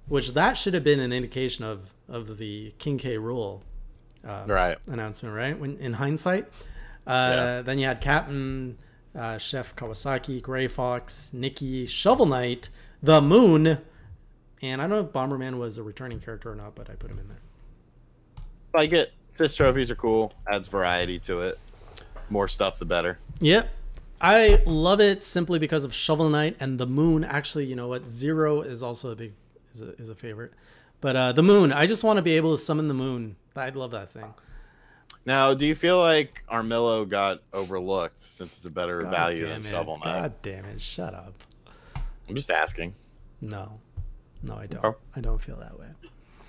A: which that should have been an indication of the King K. Rool announcement, right? When in hindsight. Then you had Captain, Chef Kawasaki, Gray Fox, Nikki, Shovel Knight, The Moon, and I don't know if Bomberman was a returning character or not, but I put him in there.
B: Like it. Assist trophies are cool. Adds variety to it. More stuff, the better.
A: Yep. I love it simply because of Shovel Knight and the Moon. Actually, you know what? Zero is also is a favorite. But the Moon, I just want to be able to summon the Moon. I'd love that thing.
B: Now, do you feel like Armillo got overlooked since it's a better value than Shovel Knight?
A: God damn it. Shut up.
B: I'm just asking.
A: No, I don't. Oh. I don't feel that way.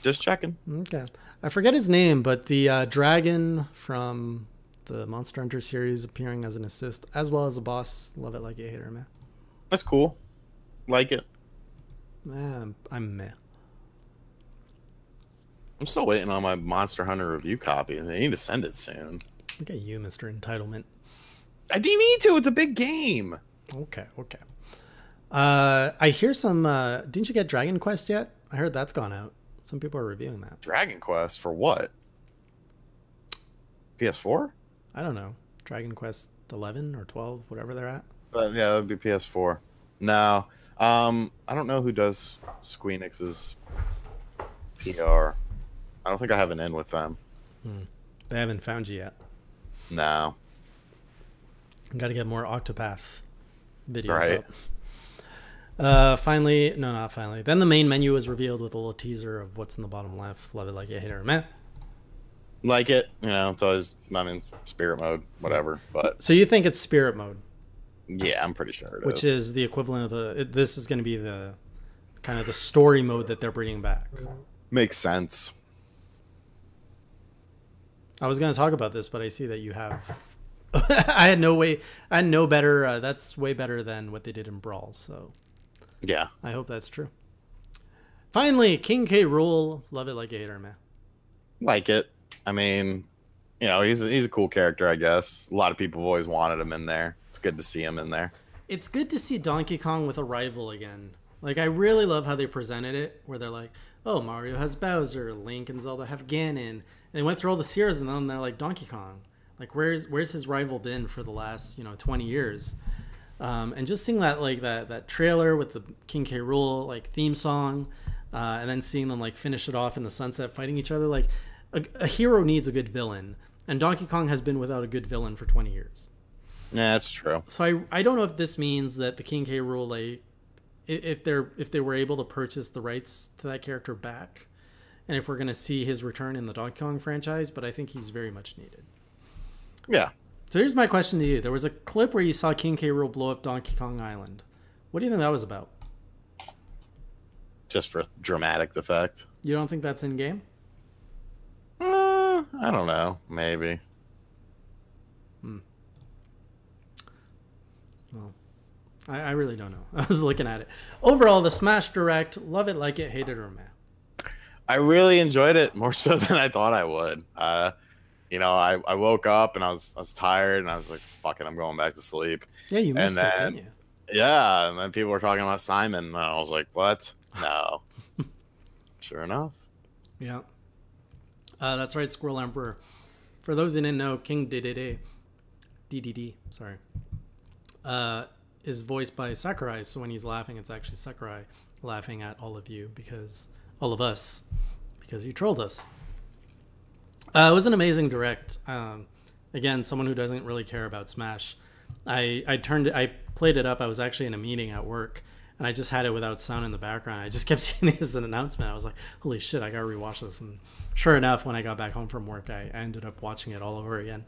B: Just checking.
A: Okay. I forget his name, but the dragon from the Monster Hunter series appearing as an assist, as well as a boss. Love it, like it, hate it, or meh.
B: That's cool. Like it.
A: I'm meh.
B: I'm still waiting on my Monster Hunter review copy. They need to send it soon.
A: Look at you, Mr. Entitlement.
B: I didn't need to. It's a big game.
A: Okay. I hear some... didn't you get Dragon Quest yet? I heard that's gone out. Some people are reviewing that.
B: Dragon Quest? For what? PS4?
A: I don't know. Dragon Quest 11 or 12, whatever they're at.
B: Yeah, that would be PS4. No. I don't know who does Squeenix's PR. I don't think I have an in with them.
A: They haven't found you yet.
B: No.
A: Got to get more Octopath videos
B: Right.
A: up. Finally, no, not finally. Then the main menu was revealed with a little teaser of what's in the bottom left. Love it, like it, hate it, or meh.
B: Like it, it's always, I mean, spirit mode, whatever. But
A: So you think it's spirit mode?
B: yeah, I'm pretty sure it is.
A: Which is the equivalent of this is going to be the kind of the story mode that they're bringing back.
B: Makes sense.
A: I was going to talk about this, but I see that you have. I had no better. That's way better than what they did in Brawl. So
B: Yeah.
A: I hope that's true. Finally, King K. Rool. Love it, like it, or meh.
B: Like it. I mean, he's a cool character, I guess. A lot of people have always wanted him in there. It's good to see him in there. It's
A: good to see Donkey Kong with a rival again. Like, I really love how they presented it, where they're like, oh, Mario has Bowser, Link and Zelda have Ganon. And they went through all the series, and then they're like, Donkey Kong. Like, where's his rival been for the last, 20 years? And just seeing that trailer with the King K. Rool, theme song, and then seeing them, finish it off in the sunset fighting each other, a hero needs a good villain. And Donkey Kong has been without a good villain for 20 years.
B: Yeah, that's true.
A: So I don't know if this means that the King K. Rool, if they were able to purchase the rights to that character back, and if we're going to see his return in the Donkey Kong franchise, but I think he's very much needed.
B: Yeah.
A: So here's my question to you. There was a clip where you saw King K. Rool blow up Donkey Kong Island. What do you think that was about?
B: Just for dramatic effect.
A: You don't think that's in game?
B: I don't know. Maybe.
A: Well, I really don't know. I was looking at it. Overall, the Smash Direct, love it, like it, hate it, or meh.
B: I really enjoyed it more so than I thought I would. I woke up and I was tired and I was like, fuck it, I'm going back to sleep.
A: Yeah, you missed it, didn't you?
B: Yeah, and then people were talking about Simon and I was like, what? No. Sure enough.
A: Yeah. That's right, Squirrel Emperor. For those who didn't know, King DDD, sorry, is voiced by Sakurai. So when he's laughing, it's actually Sakurai laughing at all of you all of us, because you trolled us. It was an amazing direct. Again, someone who doesn't really care about Smash. I played it up. I was actually in a meeting at work, and I just had it without sound in the background. I just kept seeing it as an announcement. I was like, holy shit, I gotta rewatch this. And sure enough, when I got back home from work, I ended up watching it all over again.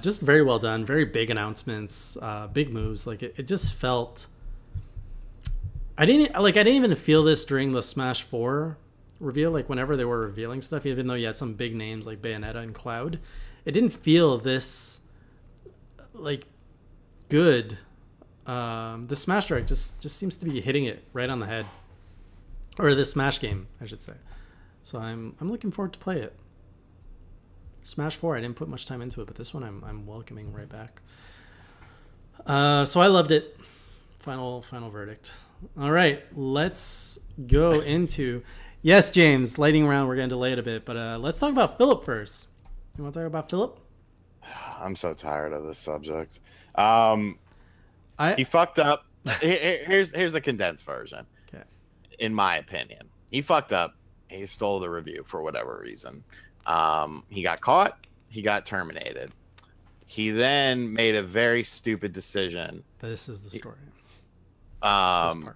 A: Just very well done, very big announcements, big moves. It just felt. I didn't even feel this during the Smash 4 reveal. Whenever they were revealing stuff, even though you had some big names like Bayonetta and Cloud, it didn't feel this good. The Smash Direct just seems to be hitting it right on the head, or the Smash game, I should say. So I'm looking forward to play it. Smash 4, I didn't put much time into it, but this one I'm welcoming right back. So I loved it. Final verdict. All right, let's go into. Yes, James, lightning round. We're gonna delay it a bit, but let's talk about Filip first. You want to talk about Filip?
B: I'm so tired of this subject. He fucked up. Here's a condensed version.
A: Okay.
B: In my opinion, he fucked up. He stole the review for whatever reason. He got caught. He got terminated. He then made a very stupid decision.
A: This is the story.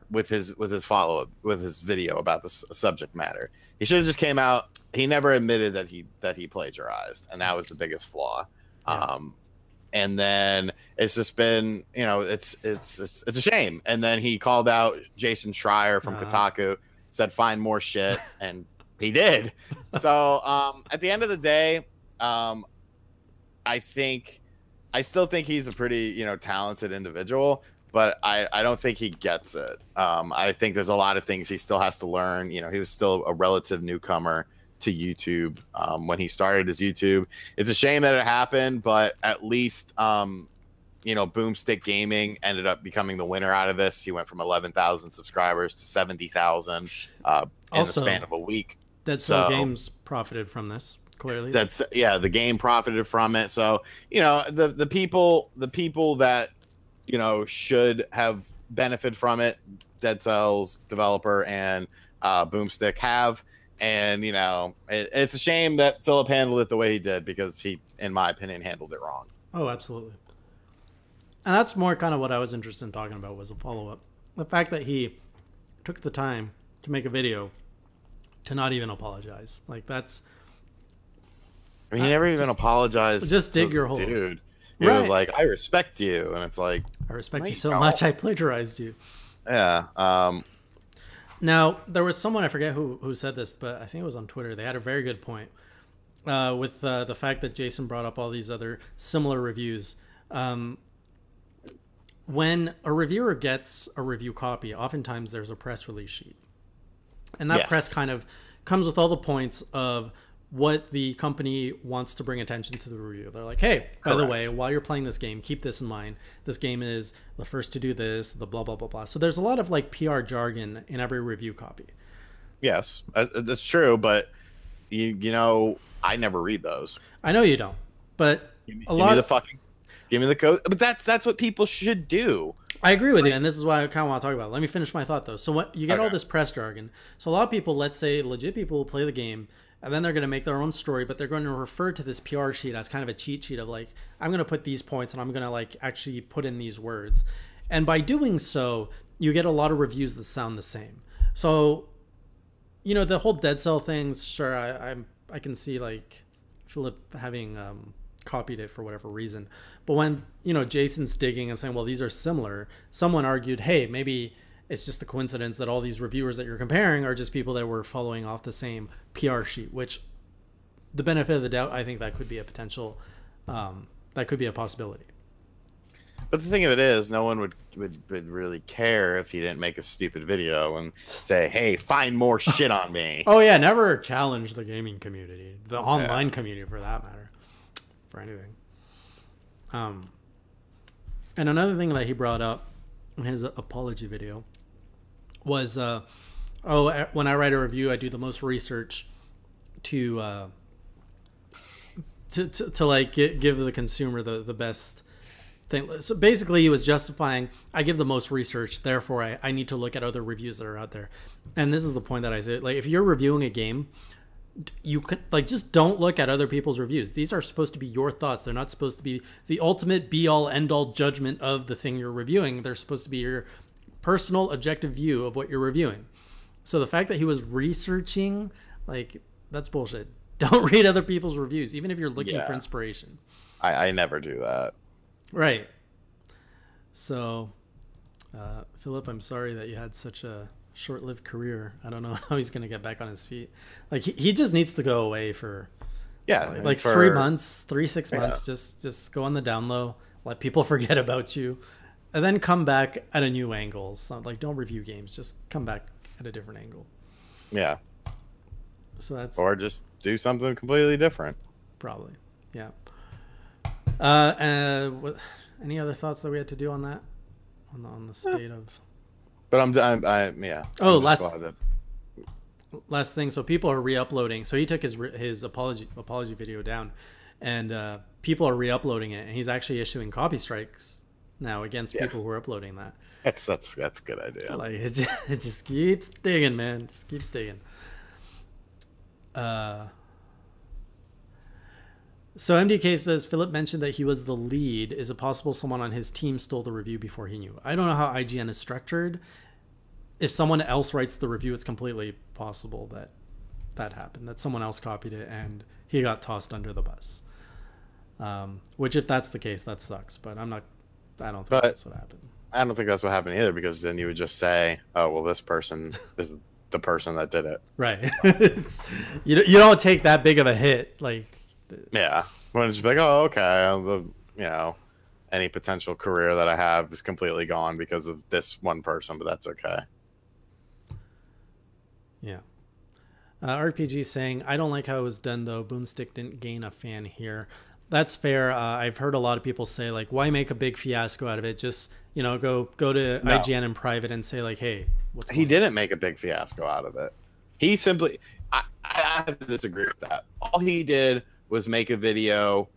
B: With his follow-up, with his video about the subject matter. He should have just came out. He never admitted that he plagiarized, and that was the biggest flaw. Yeah. And then it's just been, it's a shame. And then he called out Jason Schreier from Kotaku, said find more shit, and he did. So at the end of the day, I still think he's a pretty talented individual, but I don't think he gets it. I think there's a lot of things he still has to learn. He was still a relative newcomer to YouTube when he started his YouTube. It's a shame that it happened, but at least Boomstick Gaming ended up becoming the winner out of this. He went from 11,000 subscribers to 70,000 in the span of a week.
A: Dead Cell Games profited from this, clearly.
B: The game profited from it. So the people that should have benefited from it, Dead Cell's developer and Boomstick have. And, it's a shame that Filip handled it the way he did, because he, in my opinion, handled it wrong.
A: Oh, absolutely. And that's more kind of what I was interested in talking about, was a follow-up. The fact that he took the time to make a video to not even apologize. Like, that's...
B: I mean, he never even apologized.
A: Just dig your hole.
B: Dude. He was like, I respect you. And it's like...
A: I respect you so much, I plagiarized you.
B: Yeah.
A: Now, there was someone, I forget who said this, but I think it was on Twitter. They had a very good point with the fact that Jason brought up all these other similar reviews. When a reviewer gets a review copy, oftentimes there's a press release sheet. And that press kind of comes with all the points of what the company wants to bring attention to the review. They're like, hey, by the way, while you're playing this game, keep this in mind. This game is the first to do this, the blah, blah, blah, blah. So there's a lot of like PR jargon in every review copy. Yes,
B: that's true. But, you know, I never read those.
A: I know you don't. But
B: give me the code. But that's what people should do.
A: I agree with you, and this is why I kind of want to talk about it. Let me finish my thought, though. So what you get all this press jargon. So a lot of people, let's say legit people, will play the game, and then they're going to make their own story, but they're going to refer to this PR sheet as kind of a cheat sheet of like, I'm going to put these points, and I'm going to like actually put in these words. And by doing so, you get a lot of reviews that sound the same. So, you know, the whole Dead Cell things, sure, I can see like Filip having copied it for whatever reason. But when, you know, Jason's digging and saying, well, these are similar, someone argued, hey, maybe it's just a coincidence that all these reviewers that you're comparing are just people that were following off the same PR sheet, which the benefit of the doubt, I think that could be a potential, that could be a possibility.
B: But the thing of it is, no one would really care if you didn't make a stupid video and say, hey, find more shit on me.
A: Oh, yeah, never challenge the gaming community, the online community for that matter, for anything. And another thing that he brought up in his apology video was, when I write a review, I do the most research to like give the consumer the best thing. So basically he was justifying, I give the most research, therefore I need to look at other reviews that are out there. And this is the point that I say, like, if you're reviewing a game, you can like, just don't look at other people's reviews. These are supposed to be your thoughts. They're not supposed to be the ultimate be all end all judgment of the thing you're reviewing. They're supposed to be your personal objective view of what you're reviewing. So the fact that he was researching, like, that's bullshit. Don't read other people's reviews, even if you're looking for inspiration.
B: I never do that.
A: Right. So, Filip, I'm sorry that you had such a short-lived career. I don't know how he's going to get back on his feet. Like, he just needs to go away for 3 months, 6 months. Just go on the down low, let people forget about you, and then come back at a new angle. So, like, don't review games, just come back at a different angle.
B: Yeah.
A: So that's,
B: or just do something completely different.
A: Probably. Yeah. Any other thoughts that we had to do on that, on the state of?
B: But yeah.
A: Oh, last thing. So people are re-uploading. So he took his apology video down, and people are re-uploading it, and he's actually issuing copy strikes now against people who are uploading that.
B: That's a good idea.
A: Like, it just keeps digging, man. Just keeps digging. So MDK says, Filip mentioned that he was the lead. Is it possible someone on his team stole the review before he knew? I don't know how IGN is structured. If someone else writes the review, it's completely possible that happened, that someone else copied it and he got tossed under the bus. Which, if that's the case, that sucks. But I don't think that's what happened.
B: I don't think that's what happened either, because then you would just say, oh, well, this person is the person that did it.
A: Right. You don't take that big of a hit. Like,
B: yeah. When it's just like, oh, okay, any potential career that I have is completely gone because of this one person, but that's okay.
A: Yeah. RPG saying, I don't like how it was done, though. Boomstick didn't gain a fan here. That's fair. I've heard a lot of people say, like, why make a big fiasco out of it? Just, go to IGN in private and say, like, hey, what's going on? He
B: didn't make a big fiasco out of it. He simply, I have to disagree with that. All he did was make a video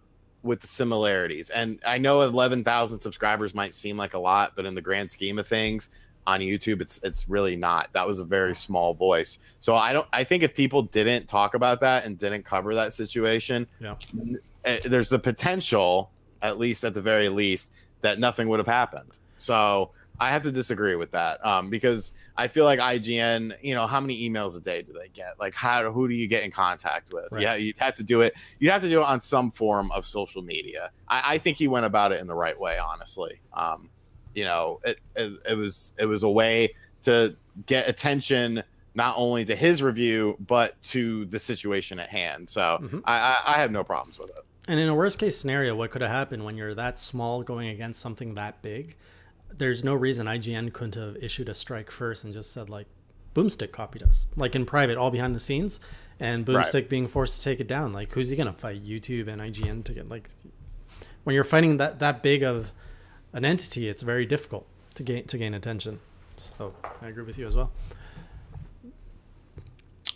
B: with the similarities. And I know 11,000 subscribers might seem like a lot, but in the grand scheme of things on YouTube, it's really not. That was a very small voice. So I think if people didn't talk about that and didn't cover that situation, there's the potential, at the very least, that nothing would have happened. So I have to disagree with that, because I feel like IGN, how many emails a day do they get? Like, who do you get in contact with?
A: Right.
B: Yeah, you'd have to do it. You'd have to do it on some form of social media. I think he went about it in the right way, honestly. It was a way to get attention not only to his review but to the situation at hand. So I have no problems with it.
A: And in a worst case scenario, what could have happened when you're that small going against something that big? There's no reason IGN couldn't have issued a strike first and just said, like, Boomstick copied us, like in private, all behind the scenes, and Boomstick being forced to take it down. Like, who's he gonna fight? YouTube and IGN to get, like, when you're fighting that big of an entity, it's very difficult to gain attention. So I agree with you as well.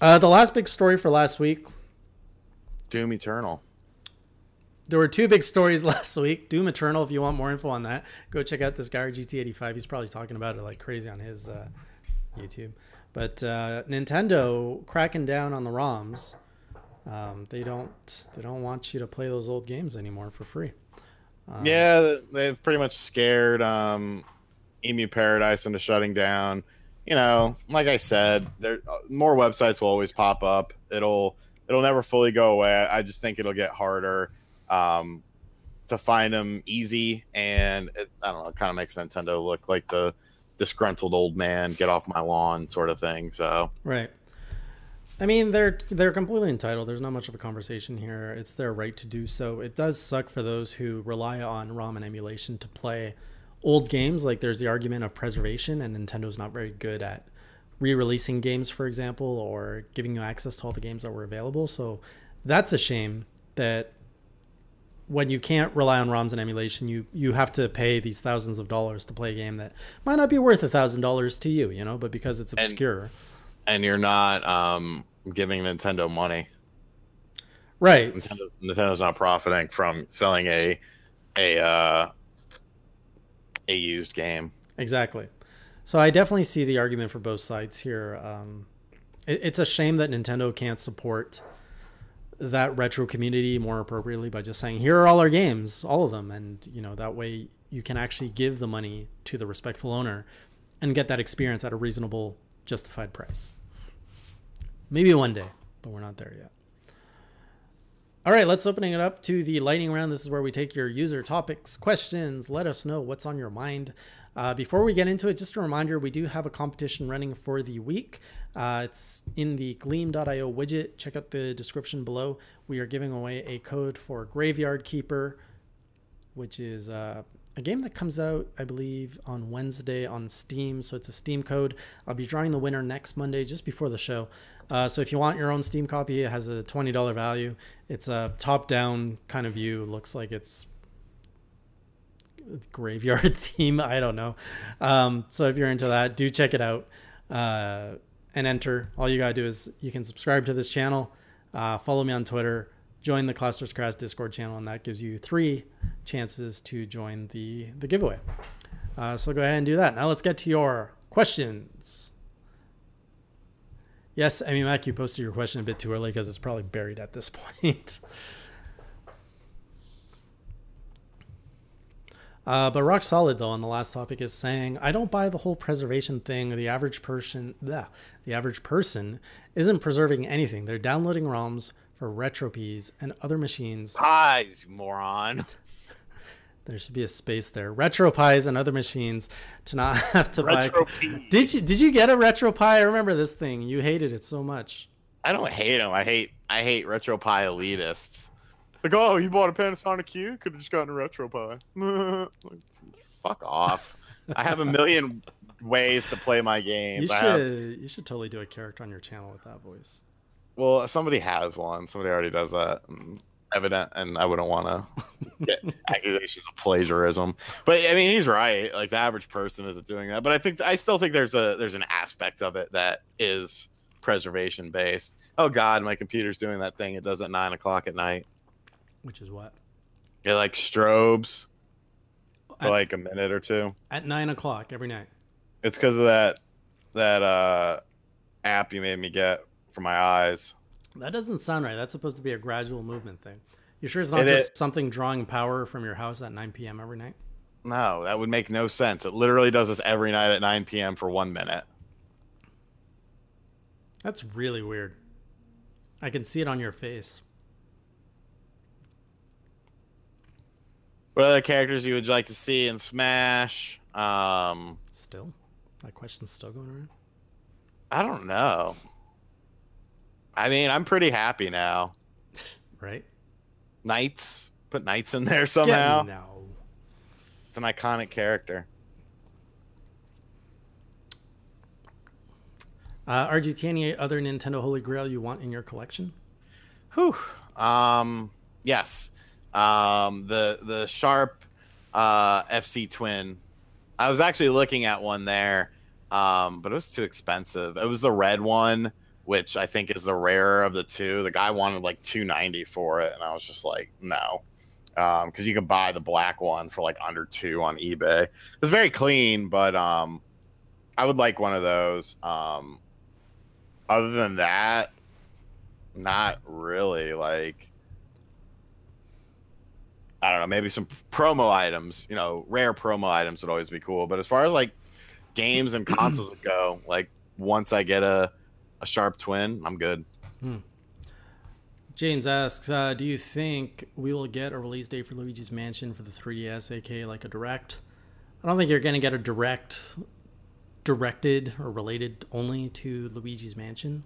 A: The last big story for last week,
B: Doom Eternal.
A: There were two big stories last week. Doom Eternal, if you want more info on that, go check out this guy, GT85. He's probably talking about it like crazy on his YouTube. But Nintendo cracking down on the ROMs. They don't want you to play those old games anymore for free.
B: Yeah, they've pretty much scared Emu Paradise into shutting down. Like I said, more websites will always pop up. It'll never fully go away. I just think it'll get harder to find them easy, and I don't know, it kind of makes Nintendo look like the disgruntled old man, get off my lawn sort of thing. So
A: right. I mean, they're completely entitled. There's not much of a conversation here. It's their right to do so. It does suck for those who rely on ROM and emulation to play old games. Like, there's the argument of preservation, and Nintendo's not very good at re-releasing games, for example, or giving you access to all the games that were available. So that's a shame that when you can't rely on ROMs and emulation, you have to pay these thousands of dollars to play a game that might not be worth $1,000 to you, but because it's obscure.
B: And you're not giving Nintendo money.
A: Right.
B: Nintendo's not profiting from selling a used game.
A: Exactly. So I definitely see the argument for both sides here. It's a shame that Nintendo can't support that retro community more appropriately by just saying, here are all our games, all of them. And, that way you can actually give the money to the respectful owner and get that experience at a reasonable, justified price. Maybe one day, but we're not there yet. All right, let's open it up to the lightning round. This is where we take your user topics, questions. Let us know what's on your mind. Before we get into it, just a reminder, we do have a competition running for the week. It's in the gleam.io widget. Check out the description below. We are giving away a code for Graveyard Keeper, which is a game that comes out, I believe, on Wednesday on Steam. So it's a Steam code. I'll be drawing the winner next Monday, just before the show. So if you want your own Steam copy, it has a $20 value. It's a top-down kind of view. Looks like it's graveyard theme. I don't know. So if you're into that, do check it out and enter. All you got to do is you can subscribe to this channel, follow me on Twitter, join the Clusters Crash Discord channel, and that gives you 3 chances to join the giveaway. So go ahead and do that. Now let's get to your questions. Yes, I mean, Mac, you posted your question a bit too early because it's probably buried at this point. But Rock Solid, though, on the last topic is saying, I don't buy the whole preservation thing. The average person isn't preserving anything. They're downloading ROMs for RetroPies and other machines.
B: Pies, you moron.
A: There should be a space there. RetroPies and other machines to not have to buy. Did you get a RetroPie? I remember this thing. You hated it so much.
B: I don't hate them. I hate RetroPie elitists. Like, oh, you bought a Panasonic Q? Could have just gotten a RetroPie. Fuck off. I have a million ways to play my games.
A: You should totally do a character on your channel with that voice.
B: Well, somebody has one. Somebody already does that. Evident, and I wouldn't want to get accusations of plagiarism. But I mean, he's right. Like, the average person isn't doing that. But I still think there's an aspect of it that is preservation based. Oh God, my computer's doing that thing it does at 9 o'clock at night.
A: Which is what?
B: It like strobes for like a minute or two
A: at 9 o'clock every night.
B: It's because of that app you made me get for my eyes.
A: That doesn't sound right. That's supposed to be a gradual movement thing. You sure it's not just something drawing power from your house at 9 p.m. every night?
B: No, that would make no sense. It literally does this every night at 9 p.m. for 1 minute.
A: That's really weird. I can see it on your face.
B: What other characters you would like to see in Smash?
A: Still? That question's still going around?
B: I don't know. I mean, I'm pretty happy now.
A: Right?
B: Knights. Put Knights in there somehow.
A: No.
B: It's an iconic character.
A: RGT, any other Nintendo Holy Grail you want in your collection?
B: Whew. Yes. The Sharp FC Twin. I was actually looking at one there, but it was too expensive. It was the red one, which I think is the rarer of the two. The guy wanted like $290 for it, and I was just like, no. Because you could buy the black one for like under $2 on eBay. It was very clean, but I would like one of those. Other than that, not really. Like, I don't know, maybe some promo items, rare promo items would always be cool. But as far as like games and consoles would go, like once I get a Sharp Twin, I'm good.
A: James asks, do you think we will get a release date for Luigi's Mansion for the 3DS, aka like a direct? I don't think you're going to get a directed or related only to Luigi's Mansion.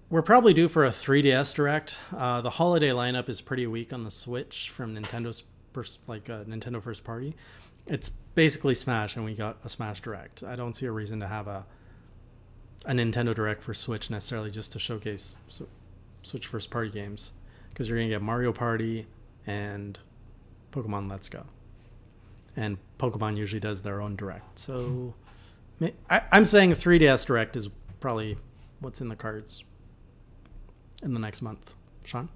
A: We're probably due for a 3DS Direct. The holiday lineup is pretty weak on the Switch from Nintendo's Nintendo first party. It's basically Smash, and we got a Smash Direct. I don't see a reason to have a Nintendo Direct for Switch necessarily just to showcase Switch first party games, because you're going to get Mario Party and Pokemon Let's Go. And Pokemon usually does their own Direct. So I'm saying 3DS Direct is probably what's in the cards in the next month. Sean?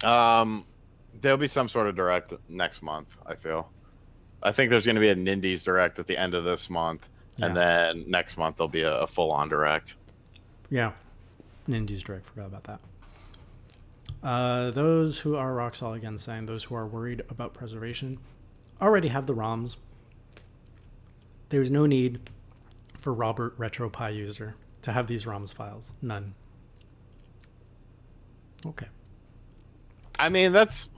B: There'll be some sort of Direct next month, I feel. I think there's going to be a Nindies Direct at the end of this month. Yeah. And then next month there'll be a full-on Direct.
A: Yeah. Nindies Direct. Forgot about that. Those who are Roxall again saying those who are worried about preservation already have the ROMs. There's no need for Robert RetroPie user to have these ROMs files. None. Okay.
B: I mean, that's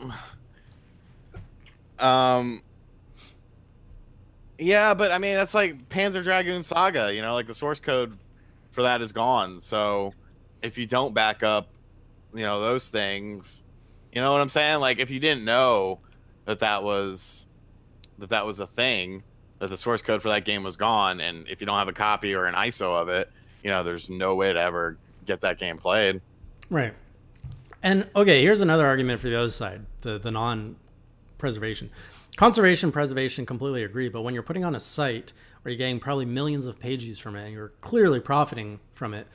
B: yeah, but I mean that's like Panzer Dragoon Saga, like the source code for that is gone. So if you don't back up those things, you know what I'm saying? Like if you didn't know that was a thing, that the source code for that game was gone, and if you don't have a copy or an ISO of it, there's no way to ever get that game played.
A: Right. And okay, here's another argument for the other side, the non-preservation. Conservation, preservation, completely agree, but when you're putting on a site where you're getting probably millions of page views from it and you're clearly profiting from it,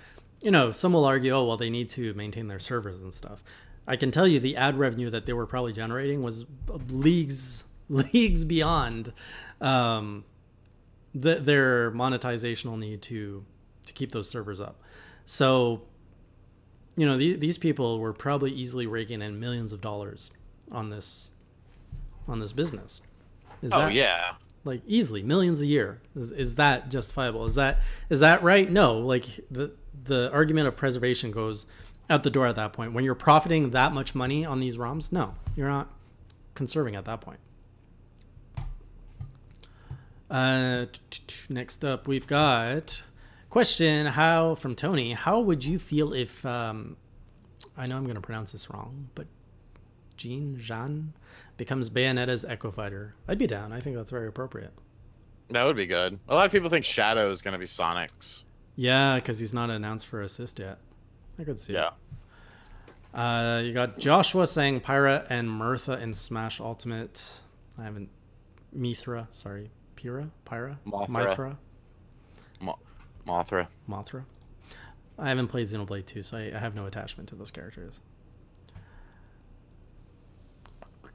A: some will argue, oh, well, they need to maintain their servers and stuff. I can tell you the ad revenue that they were probably generating was leagues beyond their monetizational need to keep those servers up. So, these people were probably easily raking in millions of dollars on this business.
B: Yeah.
A: Like easily millions a year. Is that justifiable? Is that right? No. Like the argument of preservation goes out the door at that point. When you're profiting that much money on these ROMs, no, you're not conserving at that point. Next up, we've got question from Tony. How would you feel if I know I'm going to pronounce this wrong, but Jean becomes Bayonetta's Echo Fighter? I'd be down. I think that's very appropriate.
B: That would be good. A lot of people think Shadow is going to be Sonic's.
A: Yeah, because he's not announced for assist yet. I could see
B: it.
A: You got Joshua saying Pyra and Mirtha in Smash Ultimate. I haven't... Mithra, sorry. Pyra?
B: Mothra.
A: Mothra. I haven't played Xenoblade 2, so I have no attachment to those characters.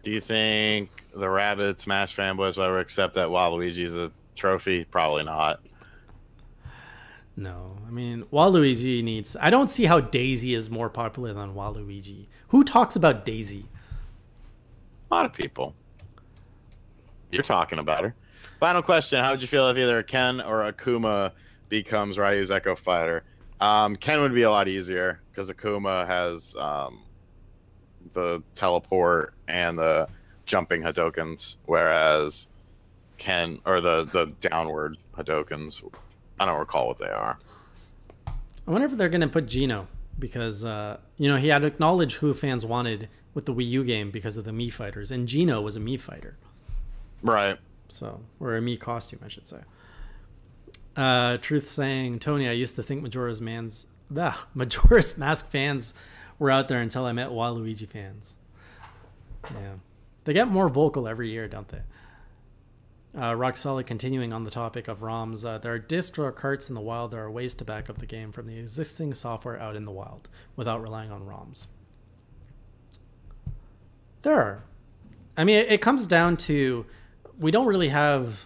B: Do you think the rabid Smash fanboys will ever accept that Waluigi's a trophy? Probably not.
A: No. I mean, Waluigi needs... I don't see how Daisy is more popular than Waluigi. Who talks about Daisy?
B: A lot of people. You're talking about her. Final question: how would you feel if either Ken or Akuma becomes Ryu's Echo Fighter? Ken would be a lot easier because Akuma has the teleport and the jumping Hadokens, whereas Ken, or the downward Hadokens, I don't recall what they are.
A: I wonder if they're going to put Gino, because he had acknowledged who fans wanted with the Wii U game because of the Mii fighters, and Gino was a Mii fighter.
B: Right.
A: So, or a Mii costume, I should say. Truth saying, Tony, I used to think Majora's Mask fans were out there until I met Waluigi fans. Yeah. They get more vocal every year, don't they? Rock Solid, continuing on the topic of ROMs, there are discs or carts in the wild. There are ways to back up the game from the existing software out in the wild without relying on ROMs. There are. I mean, it comes down to, we don't really have,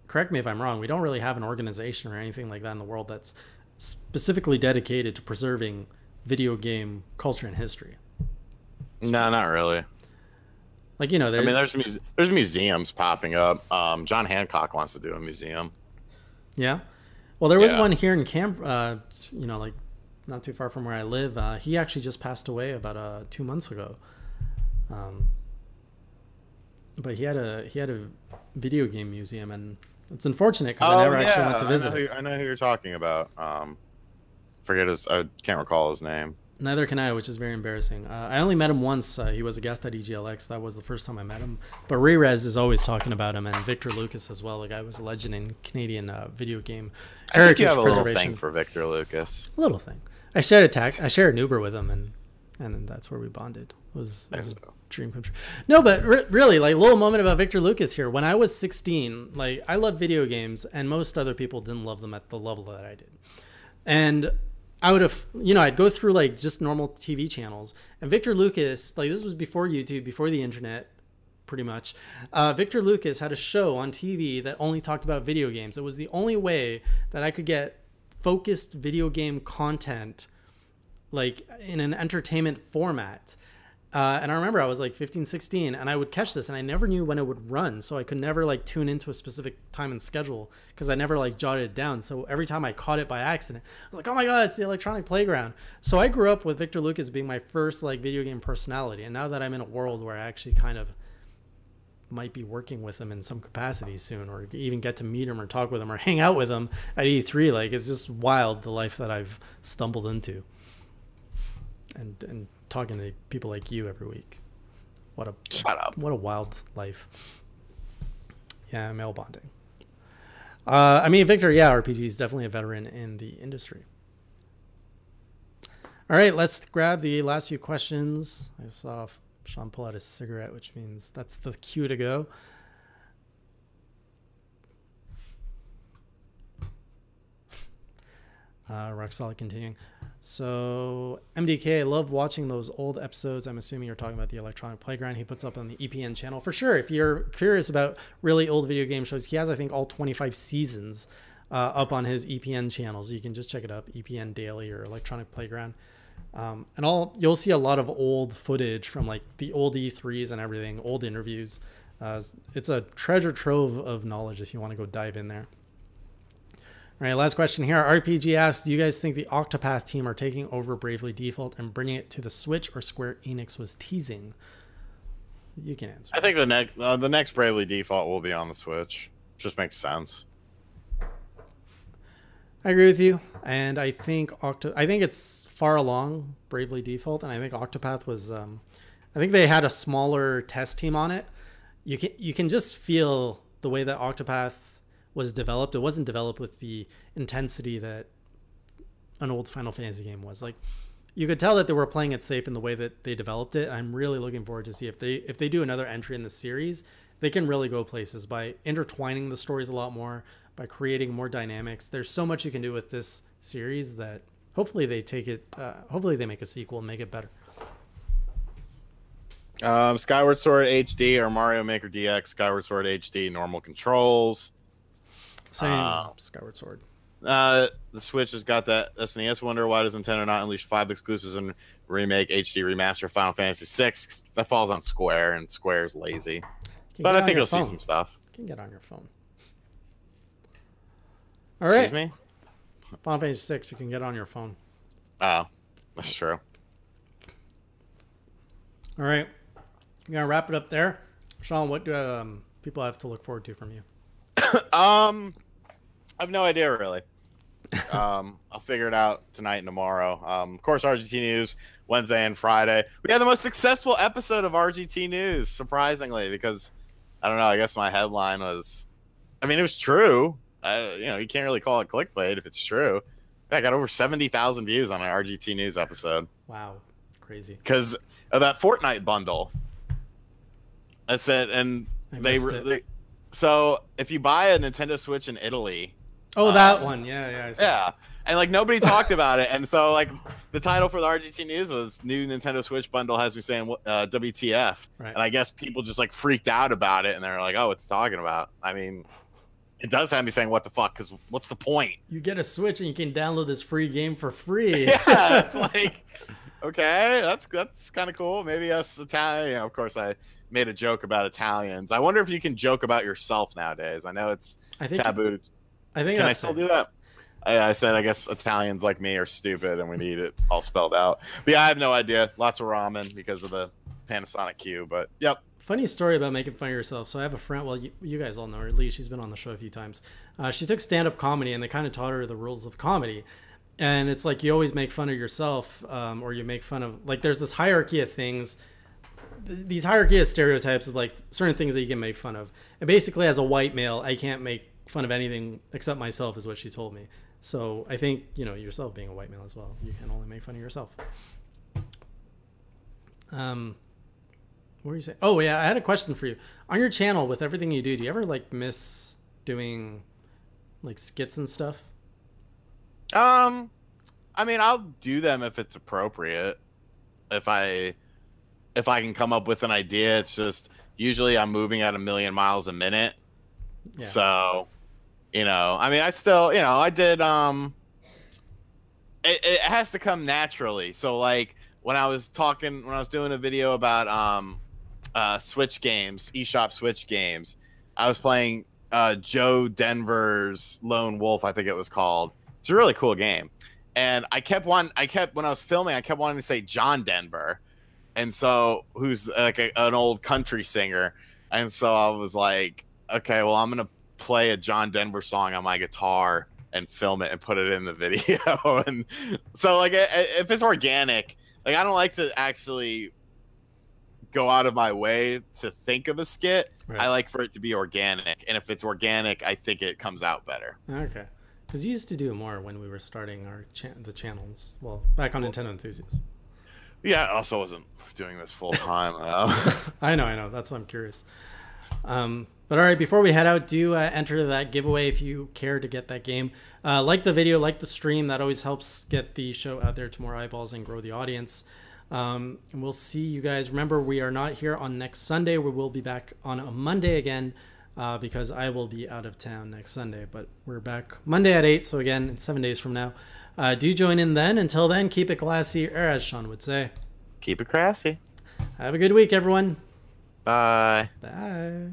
A: correct me if I'm wrong, we don't really have an organization or anything like that in the world that's specifically dedicated to preserving video game culture and history.
B: No, not really.
A: Like,
B: there's museums popping up. John Hancock wants to do a museum.
A: Yeah. Well, there was one here in like not too far from where I live. He actually just passed away about 2 months ago. But he had a video game museum, and it's unfortunate because I never actually went to visit.
B: I know who you're talking about. I can't recall his name.
A: Neither can I, which is very embarrassing. I only met him once. He was a guest at EGLX. That was the first time I met him. But Rerez is always talking about him, and Victor Lucas as well. The guy was a legend in Canadian video game heritage preservation. I think you have a
B: little thing for Victor Lucas.
A: A little thing. I shared an Uber with him, and that's where we bonded. It was a dream come true. No, but really, like, little moment about Victor Lucas here. When I was 16, like, I loved video games, and most other people didn't love them at the level that I did. And I would have, I'd go through like just normal TV channels, and Victor Lucas, like, this was before YouTube, before the internet, pretty much. Victor Lucas had a show on TV that only talked about video games. It was the only way that I could get focused video game content, like, in an entertainment format. And I remember I was like 15, 16, and I would catch this, and I never knew when it would run. So I could never like tune into a specific time and schedule because I never like jotted it down. So every time I caught it by accident, I was like, oh my God, it's the Electronic Playground. So I grew up with Victor Lucas being my first like video game personality. And now that I'm in a world where I actually kind of might be working with him in some capacity soon, or even get to meet him or talk with him or hang out with him at E3, like, it's just wild, the life that I've stumbled into. And talking to people like you every week.
B: Shut up.
A: What a wild life. Yeah, male bonding. I mean, Victor, RPG is definitely a veteran in the industry. All right, let's grab the last few questions. I saw Sean pull out his cigarette, which means that's the cue to go. Rock Solid continuing. So, MDK, I love watching those old episodes. I'm assuming you're talking about the Electronic Playground he puts up on the EPN channel. For sure, if you're curious about really old video game shows, he has, I think, all 25 seasons up on his EPN channels. You can just check it up, EPN Daily or Electronic Playground. You'll see a lot of old footage from like the old E3s and everything, old interviews. It's a treasure trove of knowledge if you want to go dive in there. All right, last question here. RPG asks, do you guys think the Octopath team are taking over Bravely Default and bringing it to the Switch, or Square Enix was teasing? You can answer.
B: I think the next Bravely Default will be on the Switch. Just makes sense.
A: I agree with you, and I think it's far along, Bravely Default, and I think Octopath was. I think they had a smaller test team on it. You can just feel the way that Octopath was developed. It wasn't developed with the intensity that an old Final Fantasy game was. Like, you could tell that they were playing it safe in the way that they developed it. I'm really looking forward to see if they do another entry in the series, they can really go places by intertwining the stories a lot more, by creating more dynamics. There's so much you can do with this series that hopefully they take it. Hopefully they make a sequel and make it better.
B: Skyward Sword HD or Mario Maker DX. Skyward Sword HD, normal controls.
A: Same. Skyward Sword.
B: The Switch has got that SNES wonder. Why does Nintendo not unleash 5 exclusives and remake HD remaster Final Fantasy VI? That falls on Square, and Square's lazy. But I think you'll see some stuff.
A: can get on your phone. All right.
B: Excuse me?
A: Final Fantasy 6, you can get on your phone.
B: Oh, that's true.
A: All right. You're going to wrap it up there. Sean, what do people have to look forward to from you?
B: I have no idea, really. I'll figure it out tonight and tomorrow. Of course, RGT News, Wednesday and Friday. We had the most successful episode of RGT News, surprisingly, because, I don't know, I guess my headline was, I mean, it was true. You can't really call it clickbait if it's true. I got over 70,000 views on an RGT News episode.
A: Wow. Crazy.
B: Because of that Fortnite bundle. I said, and so if you buy a Nintendo Switch in Italy.
A: Oh, that one. Yeah.
B: Yeah. And like nobody talked about it. And so like the title for the RGT News was New Nintendo Switch Bundle has me saying WTF.
A: Right.
B: And I guess people just like freaked out about it. And they're like, oh, what's it talking about? I mean, it does have me saying what the fuck, because what's the point?
A: You get a Switch and you can download this free game for free.
B: Yeah, it's like, okay, that's kind of cool. Maybe us Italian. Of course, I made a joke about Italians. I wonder if you can joke about yourself nowadays. I know it's taboo. Can I still do that? I said, I guess Italians like me are stupid and we need it all spelled out. But yeah, I have no idea. Lots of ramen because of the Panasonic Q. But yep.
A: Funny story about making fun of yourself. So I have a friend, well, you guys all know her, at least she's been on the show a few times. She took stand-up comedy and they kind of taught her the rules of comedy. And it's like you always make fun of yourself, or you make fun of, like, there's this hierarchy of things. These hierarchy of stereotypes is like certain things that you can make fun of. And basically, as a white male, I can't make fun of anything except myself, is what she told me. So I think, yourself being a white male as well, you can only make fun of yourself. What were you saying? Oh yeah, I had a question for you. On your channel, with everything you do you ever like miss doing like skits and stuff?
B: I mean, I'll do them if it's appropriate. If I can come up with an idea, it's just usually I'm moving at 1,000,000 miles a minute. Yeah. So, I mean, I still, I did, it has to come naturally. So like when I was doing a video about, Switch games, eShop Switch games, I was playing, Joe Denver's Lone Wolf, I think it was called. It's a really cool game. And when I was filming, I kept wanting to say John Denver. And so, who's like an old country singer. And so I was like, okay, well, I'm going to play a John Denver song on my guitar and film it and put it in the video. And so like, if it's organic, like I don't like to actually go out of my way to think of a skit. Right. I like for it to be organic. And if it's organic, I think it comes out better.
A: Okay. Because you used to do more when we were starting the channels. Well, back on Nintendo Enthusiasts.
B: Yeah, I also wasn't doing this full time.
A: I know. That's why I'm curious. But all right, before we head out, do enter that giveaway if you care to get that game. Like the video, like the stream. That always helps get the show out there to more eyeballs and grow the audience. And we'll see you guys. Remember, we are not here on next Sunday. We will be back on a Monday again. Because I will be out of town next Sunday, but we're back Monday at 8, so again, it's 7 days from now. Do join in then. Until then, keep it classy, or as Sean would say,
B: keep it classy.
A: Have a good week, everyone.
B: Bye.
A: Bye.